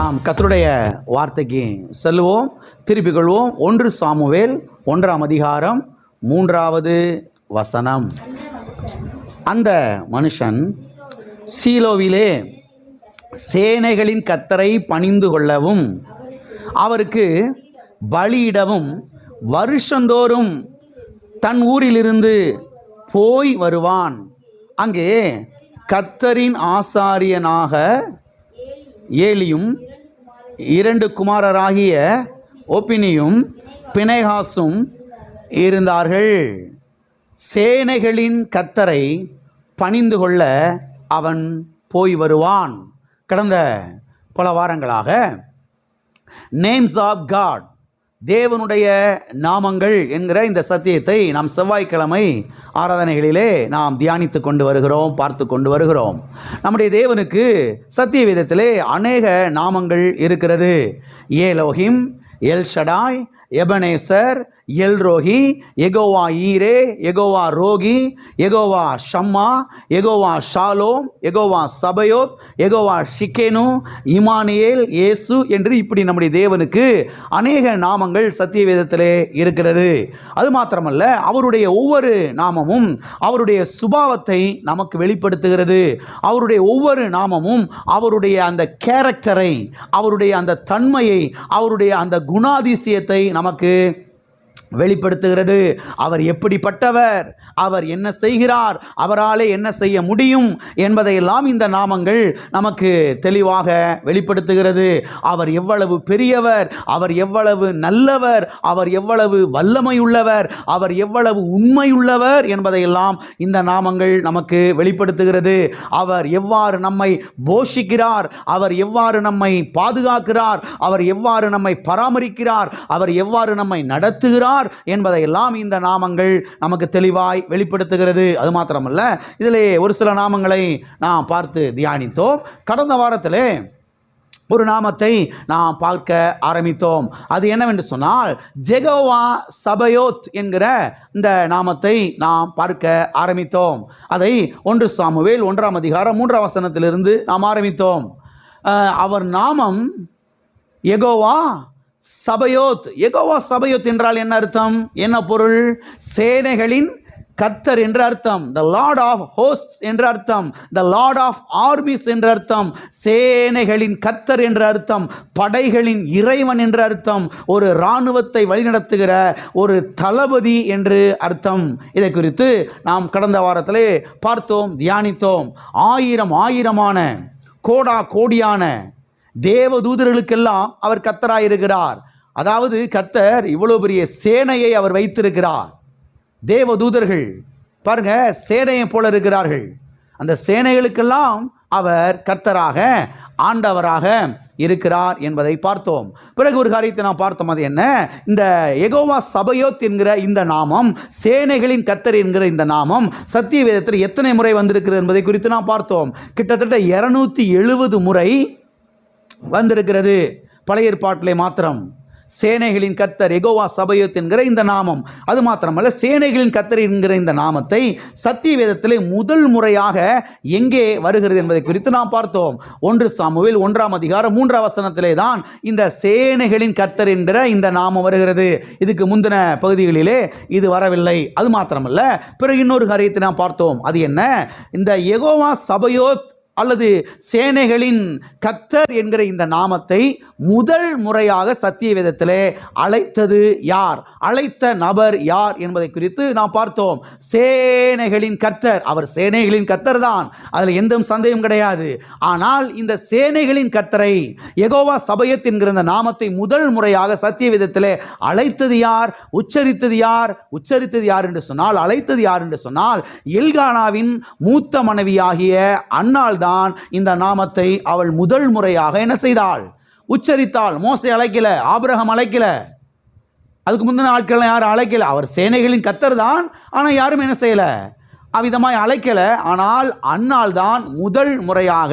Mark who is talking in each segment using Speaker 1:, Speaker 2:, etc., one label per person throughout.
Speaker 1: நாம் கர்த்தருடைய வார்த்தைக்கு செல்வோம், திருப்பிக் கொள்வோம். 1 சாமுவேல் 1ஆம் அதிகாரம் 3வது வசனம். அந்த மனுஷன் சீலோவிலே சேனைகளின் கர்த்தரை பணிந்து கொள்ளவும் அவருக்கு பலியிடவும் வருஷந்தோறும் தன் ஊரிலிருந்து போய் வருவான். அங்கே கர்த்தரின் ஆசாரியனாக ஏலியும் 2 குமாரராகிய ஒப்னியும் பினெகாசும் இருந்தார்கள். சேனைகளின் கர்த்தரை பணிந்து கொள்ள அவன் போய் வருவான். கடந்த பல வாரங்களாக நேம்ஸ் ஆஃப் காட், தேவனுடைய நாமங்கள் என்கிற இந்த சத்தியத்தை நாம் செவ்வாய்க்கிழமை ஆராதனைகளிலே நாம் தியானித்து கொண்டு வருகிறோம், பார்த்து கொண்டு வருகிறோம். நம்முடைய தேவனுக்கு சத்திய வேதத்திலே அநேக நாமங்கள் இருக்கிறது. ஏலோஹிம், எல்ஷடாய், எபனேசர், எல்ரோஹி, யெகோவா ஈரே, யெகோவா ரோகி, யெகோவா ஷம்மா, யெகோவா ஷாலோம், யெகோவா சபயோத், யெகோவா ஷிக்கேனு, இமானியேல், இயேசு என்று இப்படி நம்முடைய தேவனுக்கு அநேக நாமங்கள் சத்திய வேதத்திலே இருக்கிறது. அது மாத்திரமல்ல, அவருடைய ஒவ்வொரு நாமமும் அவருடைய சுபாவத்தை நமக்கு வெளிப்படுத்துகிறது. அவருடைய ஒவ்வொரு நாமமும் அவருடைய அந்த கேரக்டரை, அவருடைய அந்த தன்மையை, அவருடைய அந்த குணாதிசயத்தை நமக்கு வெளிப்படுத்துகிறது. அவர் எப்படிப்பட்டவர், அவர் என்ன செய்கிறார், அவராலே என்ன செய்ய முடியும் என்பதையெல்லாம் இந்த நாமங்கள் நமக்கு தெளிவாக வெளிப்படுத்துகிறது. அவர் எவ்வளவு பெரியவர், அவர் எவ்வளவு நல்லவர், அவர் எவ்வளவு வல்லமையுள்ளவர், அவர் எவ்வளவு உண்மையுள்ளவர் என்பதையெல்லாம் இந்த நாமங்கள் நமக்கு வெளிப்படுத்துகிறது. அவர் எவ்வாறு நம்மை போஷிக்கிறார், அவர் எவ்வாறு நம்மை பாதுகாக்கிறார், அவர் எவ்வாறு நம்மை பராமரிக்கிறார், அவர் எவ்வாறு நம்மை நடத்துகிறார் என்பதையெல்லாம் இந்த நாமங்கள் நமக்கு தெளிவாய் வெளிப்படுத்துகிறது. அது மாத்திரமல்ல, இதிலே ஒரு சில நாமங்களை நாம் பார்த்து தியானித்தோம். கடந்த வாரத்திலே ஒரு நாமத்தை நாம் பார்க்க ஆரம்பித்தோம். அது என்னவென்று சொன்னால், யெகோவா சபயோத் என்கிற இந்த நாமத்தை நாம் பார்க்க ஆரம்பித்தோம். அதை 1 சாமுவேல் 1ஆம் அதிகாரம் 3ஆம் வசனத்திலிருந்து நாம் ஆரம்பித்தோம். அவர் நாமம் யெகோவா சபயோத். யெகோவா சபயோத் என்றால் என்ன அர்த்தம், என்ன பொருள்? சேனைகளின் கர்த்தர் என்று அர்த்தம். த லார்ட் ஆஃப் ஹோஸ்ட் என்று அர்த்தம். த லார்ட் ஆஃப் ஆர்மிஸ் என்று அர்த்தம். சேனைகளின் கர்த்தர் என்று அர்த்தம். படைகளின் இறைவன் என்று அர்த்தம். ஒரு இராணுவத்தை வழிநடத்துகிற ஒரு தளபதி என்று அர்த்தம். இதை குறித்து நாம் கடந்த வாரத்திலே பார்த்தோம், தியானித்தோம். ஆயிரமான கோடியான தேவதூதர்களுக்கெல்லாம் அவர் கர்த்தராயிருக்கிறார். அதாவது கர்த்தர் இவ்வளவு பெரிய சேனையை அவர் வைத்திருக்கிறார். தேவதூதர்கள் பாருங்க, சேனையை போல இருக்கிறார்கள். அந்த சேனைகளுக்கெல்லாம் அவர் கர்த்தராக, ஆண்டவராக இருக்கிறார் என்பதை பார்த்தோம். பிறகு ஒரு காரியத்தை நாம் பார்த்தோம். அது என்ன? இந்த யெகோவா சபயோத் என்கிற இந்த நாமம், சேனைகளின் கர்த்தர் என்கிற இந்த நாமம் சத்திய வேதத்தில் எத்தனை முறை வந்திருக்கிறது என்பதை குறித்து நாம் பார்த்தோம். கிட்டத்தட்ட 270 முறை வந்திருக்கிறது பழைய ஏற்பாட்டிலே மாத்திரம். சேனைகளின் கர்த்தர் யெகோவா சபயோத் என்கிற இந்த நாமம். அது மாத்திரமல்ல, சேனைகளின் கர்த்தர் என்கிற இந்த நாமத்தை சத்திய வேதத்திலே முதல் முறையாக எங்கே வருகிறது என்பதை குறித்து நாம் பார்த்தோம். 1 சாமுவேல் 1ஆம் அதிகாரம் 3ஆம் வசனத்திலே தான் இந்த சேனைகளின் கர்த்தர் என்கிற இந்த நாமம் வருகிறது. இதுக்கு முந்தின பகுதிகளிலே இது வரவில்லை. அது மாத்திரமல்ல, பிறகு இன்னொரு காரியத்தை நாம் பார்த்தோம். அது என்ன? இந்த யெகோவா சபயோத் அல்லது சேனைகளின் கர்த்தர் என்கிற இந்த நாமத்தை முதல் முறையாக சத்திய வேதத்திலே அழைத்தது யார், அழைத்த நபர் யார் என்பதை குறித்து நாம் பார்த்தோம். சேனைகளின் கர்த்தர், அவர் சேனைகளின் கர்த்தர் தான், அதில் எந்த சந்தேகம் கிடையாது. ஆனால் இந்த சேனைகளின் கர்த்தரை, யெகோவா சபயோத் என்கிற இந்த நாமத்தை முதல் முறையாக சத்திய வேதத்திலே அழைத்தது யார், உச்சரித்தது யார் என்று சொன்னால், அழைத்தது யார் என்று சொன்னால், எல்கானாவின் மூத்த மனைவியாகிய அன்னாள் தான் இந்த நாமத்தை அவள் முதல் முறையாக என்ன செய்தாள், உச்சரித்தாள். மோசே அழைக்கல, ஆபிரகாம் அழைக்கல, அதுக்கு முந்தின ஆட்கள் யாரும் அழைக்கல. அவர் சேனைகளின் கர்த்தர் தான், ஆனால் யாரும் என்ன செய்யல, அவ்விதமாய் அழைக்கல. ஆனால் அன்னாள் தான் முதல் முறையாக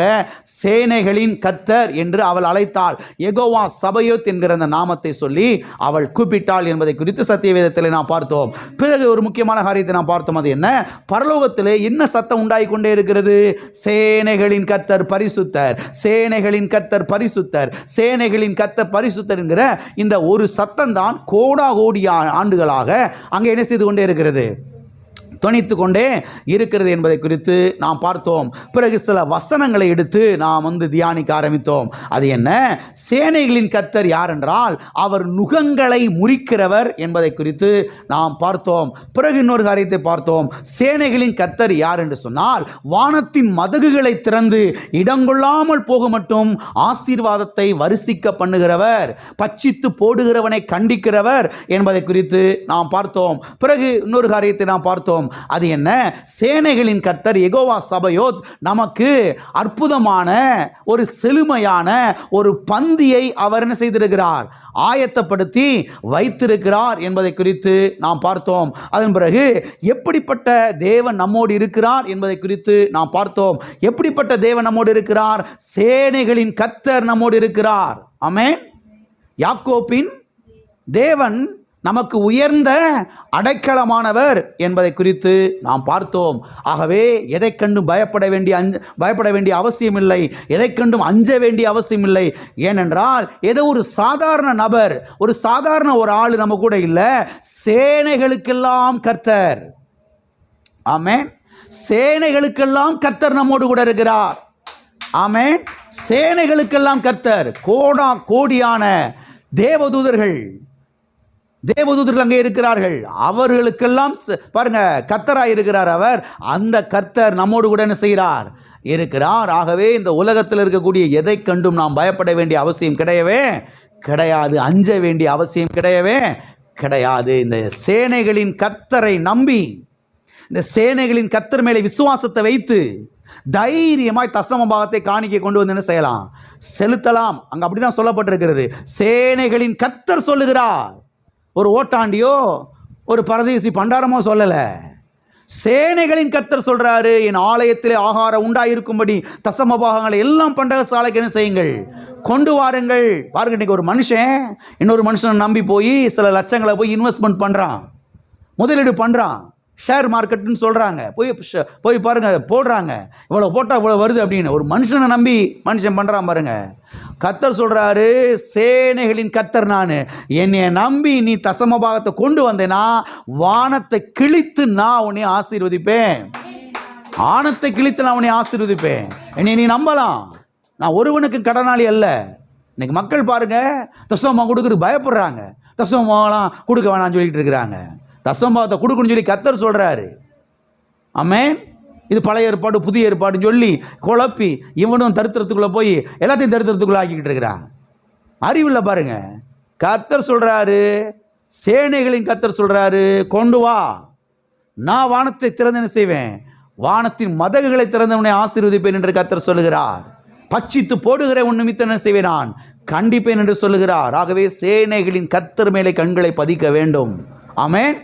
Speaker 1: சேனைகளின் கர்த்தர் என்று அவள் அழைத்தாள். யெகோவா சபயோத் என்கிற அந்த நாமத்தை சொல்லி அவள் கூப்பிட்டாள் என்பதை குறித்து சத்தியவேதத்தில் நாம் பார்த்தோம். பிறகு ஒரு முக்கியமான காரியத்தை நாம் பார்த்தோம். அது என்ன? பரலோகத்திலே என்ன சத்தம் உண்டாகி கொண்டே இருக்கிறது? சேனைகளின் கர்த்தர் பரிசுத்தர், சேனைகளின் கர்த்தர் பரிசுத்தர், சேனைகளின் கர்த்தர் பரிசுத்தர் என்கிற இந்த ஒரு சத்தம் தான் கோடா கோடி ஆண்டுகளாக அங்கே என்ன செய்து கொண்டே இருக்கிறது? துணித்து கொண்டே இருக்கிறது என்பதை குறித்து நாம் பார்த்தோம். பிறகு சில வசனங்களை எடுத்து நாம் தியானிக்க ஆரம்பித்தோம். அது என்ன? சேனைகளின் கர்த்தர் யார் என்றால் அவர் நுகங்களை முறிக்கிறவர் என்பதை குறித்து நாம் பார்த்தோம். பிறகு இன்னொரு காரியத்தை பார்த்தோம். சேனைகளின் கர்த்தர் யார் என்று சொன்னால் வானத்தின் மதகுகளை திறந்து இடங்கொள்ளாமல் போக மட்டும் ஆசீர்வாதத்தை வரிசிக்க பண்ணுகிறவர், பட்சித்து போடுகிறவனை கண்டிக்கிறவர் என்பதை குறித்து நாம் பார்த்தோம். பிறகு இன்னொரு காரியத்தை நாம் பார்த்தோம். அது என்ன? சேனைகளின் கர்த்தர் யெகோவா சபயோத் நமக்கு அற்புதமான ஒரு செழுமையான ஒரு பந்தியை அவர் என்ன செய்திருக்கிறார்? ஆயத்தப்படுத்தி வைத்திருக்கிறார் என்பதை குறித்து நாம் பார்த்தோம். அதன் பிறகு எப்படிப்பட்ட தேவன் நம்மோடு இருக்கிறார் என்பதை குறித்து நாம் பார்த்தோம். எப்படிப்பட்ட தேவன் நம்மோடு இருக்கிறார்? சேனைகளின் கர்த்தர் நம்மோடு இருக்கிறார். ஆமென். யாக்கோபின் தேவன் நமக்கு உயர்ந்த அடைக்கலமானவர் என்பதை குறித்து நாம் பார்த்தோம். ஆகவே எதை கண்டும் பயப்பட வேண்டிய அவசியம் இல்லை, எதை கண்டும் அஞ்ச வேண்டிய அவசியம் இல்லை. ஏனென்றால் ஏதோ ஒரு சாதாரண நபர், ஒரு சாதாரண ஒரு ஆள் நம்ம கூட இல்லை. சேனைகளுக்கெல்லாம் கர்த்தர். ஆமென். சேனைகளுக்கெல்லாம் கர்த்தர் நம்மோடு கூட இருக்கிறார். ஆமென். சேனைகளுக்கெல்லாம் கர்த்தர். கோடா கோடியான தேவதூதர்கள் அங்கே இருக்கிறார்கள். அவர்களுக்கெல்லாம் பாருங்க கர்த்தராய் இருக்கிறார் அவர். அந்த கர்த்தர் நம்மோடு கூட என்ன செய்கிறார்? இருக்கிறார். ஆகவே இந்த உலகத்தில் இருக்கக்கூடிய எதை கண்டும் நாம் பயப்பட வேண்டிய அவசியம் கிடையவே கிடையாது, அஞ்ச வேண்டிய அவசியம் கிடையவே கிடையாது. இந்த சேனைகளின் கர்த்தரை நம்பி, இந்த சேனைகளின் கர்த்தர் மேலே விசுவாசத்தை வைத்து தைரியமாய் தசம பாகத்தை காணிக்கை கொண்டு வந்து என்ன செய்யலாம்? செலுத்தலாம். அங்க அப்படிதான் சொல்லப்பட்டிருக்கிறது. சேனைகளின் கர்த்தர் சொல்லுகிறார். ஒரு ஓட்டாண்டியோ ஒரு பரதேசி பண்டாரமோ சொல்லல. சேனைகளின் கர்த்தர் சொல்றாரு, என் ஆலயத்திலே ஆகாரம் உண்டாயிருக்கும்படி தசம பாகங்களை எல்லாம் பண்டக சாலைக்கு என்ன செய்யுங்கள்? கொண்டு வாருங்கள். பாருங்க, இன்னைக்கு ஒரு மனுஷன் இன்னொரு மனுஷனை நம்பி போய் சில லட்சங்களை போய் இன்வெஸ்ட்மெண்ட் பண்றான், முதலீடு பண்றான். ஷேர் மார்க்கெட்னு சொல்றாங்க. போய் பாருங்க, போடுறாங்க, இவ்வளவு போட்டா இவ்வளவு வருது அப்படின்னு. ஒரு மனுஷனை நம்பி மனுஷன் பண்றான் பாருங்க. கர்த்தர் சொல்றாரு, சேனைகளின் கர்த்தர் நானு, என்னைய நம்பி நீ தசம பாகத்தை கொண்டு வந்தேனா வானத்தை கிழித்து நான் உன்னை ஆசீர்வதிப்பேன். வானத்தை கிழித்து நான் உன்னை ஆசீர்வதிப்பேன். என்னை நீ நம்பலாம். நான் ஒருவனுக்கு கடனாளி அல்ல. இன்னைக்கு மக்கள் பாருங்க தசம கொடுக்குறது பயப்படுறாங்க. தசம பாகம்லாம் கொடுக்க வேணாம்னு சொல்லிட்டு இருக்கிறாங்க. தசம பாகத்தை கொடுக்கணும்னு சொல்லி கர்த்தர் சொல்றாரு. ஆமென். இது பழைய ஏற்பாடு புதிய ஏற்பாடுன்னு சொல்லி குழப்பி இவனும் தரித்திரத்துக்குள்ள போய் எல்லாத்தையும் தரித்திரத்துக்குள்ள ஆக்கிக்கிட்டு இருக்கிறான். அறிவில்லை பாருங்க. கர்த்தர் சொல்றாரு, சேனைகளின் கர்த்தர் சொல்றாரு, கொண்டு வா, நான் வானத்தை திறந்து என்ன செய்வேன்? வானத்தின் மதகுகளை திறந்தவனை ஆசீர்வதிப்பேன் என்று கர்த்தர் சொல்லுகிறார். பட்சித்து போடுகிற உன் நிமித்தம் என்ன செய்வேன்? நான் கண்டிப்பேன் என்று சொல்லுகிறார். ஆகவே சேனைகளின் கர்த்தர் மேலே கண்களை பதிக்க வேண்டும். ஆமென்.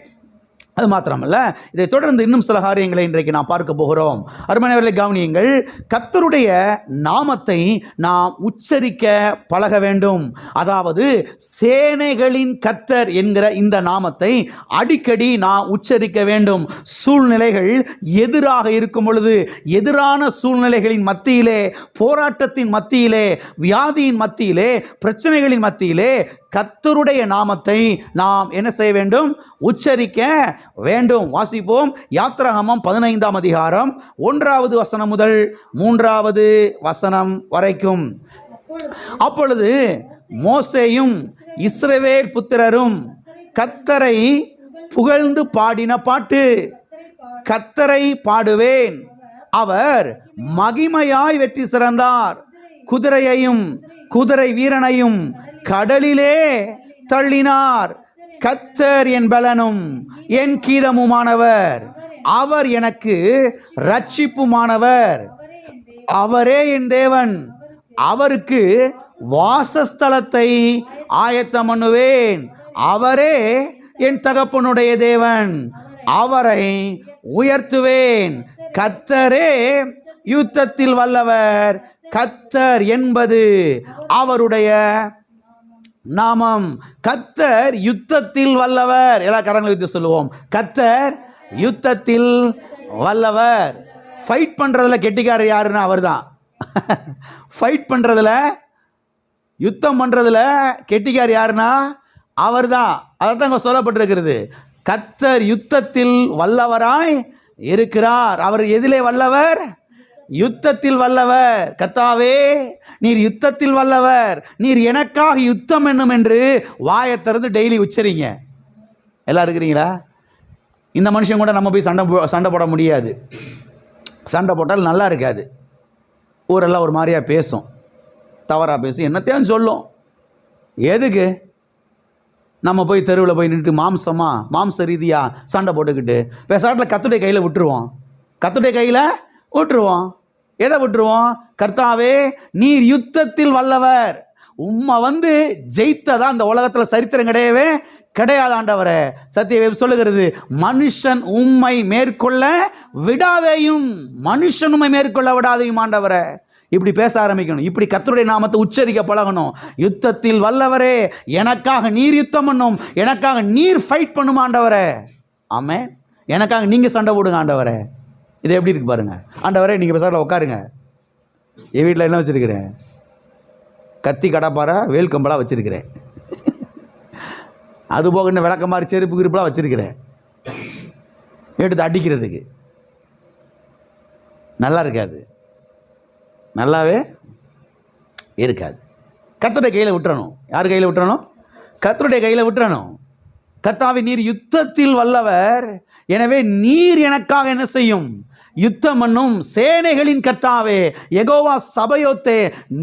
Speaker 1: அது மாத்திரமல்ல, இதை தொடர்ந்து இன்னும் சில காரியங்களை இன்றைக்கு நாம் பார்க்க போகிறோம். அருமையானவர்களை கவனியுங்கள். கர்த்தருடைய நாமத்தை நாம் உச்சரிக்க பழக வேண்டும். அதாவது சேனைகளின் கர்த்தர் என்கிற இந்த நாமத்தை அடிக்கடி நாம் உச்சரிக்க வேண்டும். சூழ்நிலைகள் எதிராக இருக்கும் பொழுது, எதிரான சூழ்நிலைகளின் மத்தியிலே, போராட்டத்தின் மத்தியிலே, வியாதியின் மத்தியிலே, பிரச்சனைகளின் மத்தியிலே கர்த்தருடைய நாமத்தை நாம் என்ன செய்ய வேண்டும்? உச்சரிக்க வேண்டும். வாசிப்போம். யாத்திராகமம் 15ஆம் அதிகாரம் 1வது வசனம் முதல் 3வது வசனம் வரைக்கும். அப்பொழுது மோசேயும் இஸ்ரவேல் புத்திரரும் கர்த்தரை புகழ்ந்து பாடின பாட்டு, கர்த்தரை பாடுவேன், அவர் மகிமையாய் வெற்றி சிறந்தார், குதிரையையும் குதிரை வீரனையும் கடலிலே தள்ளினார். கர்த்தர் என் பலனும் என் கீதமுமானவர், அவர் எனக்கு இரட்சிப்புமானவர், அவரே என் தேவன், அவருக்கு வாசஸ்தலத்தை ஆயத்தம் பண்ணுவேன், அவரே என் தகப்பனுடைய தேவன், அவரை உயர்த்துவேன். கர்த்தரே யுத்தத்தில் வல்லவர். கர்த்தர் என்பது அவருடைய நாமம். கர்த்தர் யுத்தத்தில் வல்லவர். எல்லா கரங்களை வைத்து சொல்லுவோம், கர்த்தர் யுத்தத்தில் வல்லவர். ஃபைட் பண்றதுல கெட்டிக்காரர் யாருன்னா அவர் தான். ஃபைட் பண்றதுல, யுத்தம் பண்றதுல கெட்டிக்காரர் யாருன்னா அவர் தான். அதான் சொல்லப்பட்டிருக்கிறது, கர்த்தர் யுத்தத்தில் வல்லவராய் இருக்கிறார். அவர் எதிலே வல்லவர்? யுத்தத்தில் வல்லவர். கர்த்தாவே நீர் யுத்தத்தில் வல்லவர், நீர் எனக்காக யுத்தம் என்னும் என்று வாயை திறந்து டெய்லி உச்சரிங்க. எல்லாம் இருக்கிறீங்களா? இந்த மனுஷன் கூட நம்ம போய் சண்டை போட முடியாது. சண்டை போட்டால் நல்லா இருக்காது. ஊரெல்லாம் ஒரு மாதிரியா பேசும், தவறாக பேசும், என்னத்தையும் சொல்லும். எதுக்கு நம்ம போய் தெருவில் போய் நின்று மாம்ச ரீதியாக சண்டை போட்டுக்கிட்டு பேசாட்டில் கர்த்தருடைய கையில் விட்டுருவோம். கர்த்தருடைய கையில் விட்டுருவோம். எதை விட்டுருவோம்? கர்த்தாவே நீர் யுத்தத்தில் வல்லவர். உம்மை ஜெயித்ததா அந்த உலகத்தில் சரித்திரம் கிடையவே கிடையாது ஆண்டவரே. சத்தியவேதம் சொல்லுகிறது, மனுஷன் உம்மை மேற்கொள்ள விடாதையும், மனுஷன் உம்மை மேற்கொள்ள விடாதையும் ஆண்டவரே. இப்படி பேச ஆரம்பிக்கணும். இப்படி கர்த்தருடைய நாமத்தை உச்சரிக்க பழகணும். யுத்தத்தில் வல்லவரே, எனக்காக நீர் யுத்தம் பண்ணும், எனக்காக நீர் ஃபைட் பண்ணும் ஆண்டவரே. ஆமென். எனக்காக நீங்க சண்டை போடுங்க ஆண்டவரே. இது எப்படி இருக்கு பாருங்க. ஆண்டவரே நீங்க பேசாத உட்காருங்க. என் வீட்டில் என்ன வச்சிருக்கிறேன்? கத்தி, கடப்பாரை, வேல் கம்பளா வச்சிருக்கிறேன். அது போக இன்னும் விளக்க மாதிரி செருப்பு கிருப்பெல்லாம் வச்சிருக்கிறேன் எடுத்து அடிக்கிறதுக்கு. நல்லா இருக்காது, நல்லாவே இருக்காது. கர்த்தருடைய கையில் விட்டுறணும். யார் கையில் விட்டுறணும்? கர்த்தருடைய கையில் விட்டுறணும். கர்த்தாவே நீர் யுத்தத்தில் வல்லவர், எனவே நீர் எனக்காக என்ன செய்யும்? யுத்தம் பண்ணும். சேனைகளின் கர்த்தாவே யெகோவா சபையோத்தே,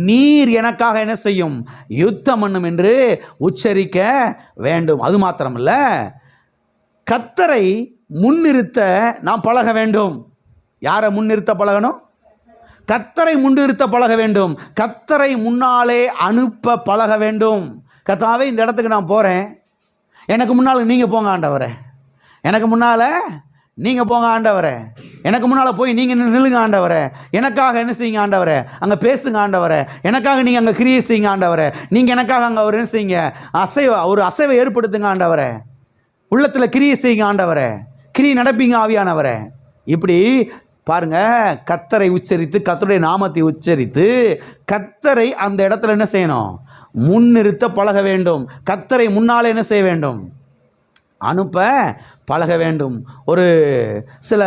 Speaker 1: நீர் எனக்காக என்ன செய்யும்? யுத்தம் பண்ணும் என்று உச்சரிக்க வேண்டும். அது மாத்திரமல்ல, கர்த்தரை முன்னிறுத்த நாம் பழக வேண்டும். யாரை முன்னிறுத்த பழகணும்? கர்த்தரை முன்னிறுத்த பழக வேண்டும். கர்த்தரை முன்னாலே அனுப்ப பழக வேண்டும். கர்த்தாவே இந்த இடத்துக்கு நான் போகிறேன், எனக்கு முன்னால் நீங்கள் போங்க ஆண்டவரே, எனக்கு முன்னால் நீங்கள் போங்க ஆண்டவரே, எனக்கு முன்னால் போய் நீங்கள் நில்லுங்க ஆண்டவரே, எனக்காக என்ன செய்யுங்க ஆண்டவரே, அங்கே பேசுங்க ஆண்டவரே, எனக்காக நீங்கள் அங்கே கிரியை செய்யுங்க ஆண்டவரே, நீங்கள் எனக்காக அங்கே ஒரு என்ன செய்யுங்க, ஒரு அசைவை ஏற்படுத்துங்க ஆண்டவரே, உள்ளத்தில் கிரியை செய்யுங்க ஆண்டவரே, கிரியை நடப்பீங்க ஆவியானவரே. இப்படி பாருங்க, கர்த்தரை உச்சரித்து, கர்த்தருடைய நாமத்தை உச்சரித்து, கர்த்தரை அந்த இடத்துல என்ன செய்யணும்? முன்னிறுத்த பழக வேண்டும். கர்த்தரை முன்னாலே என்ன செய்ய வேண்டும்? அனுப்ப பழக வேண்டும். ஒரு சில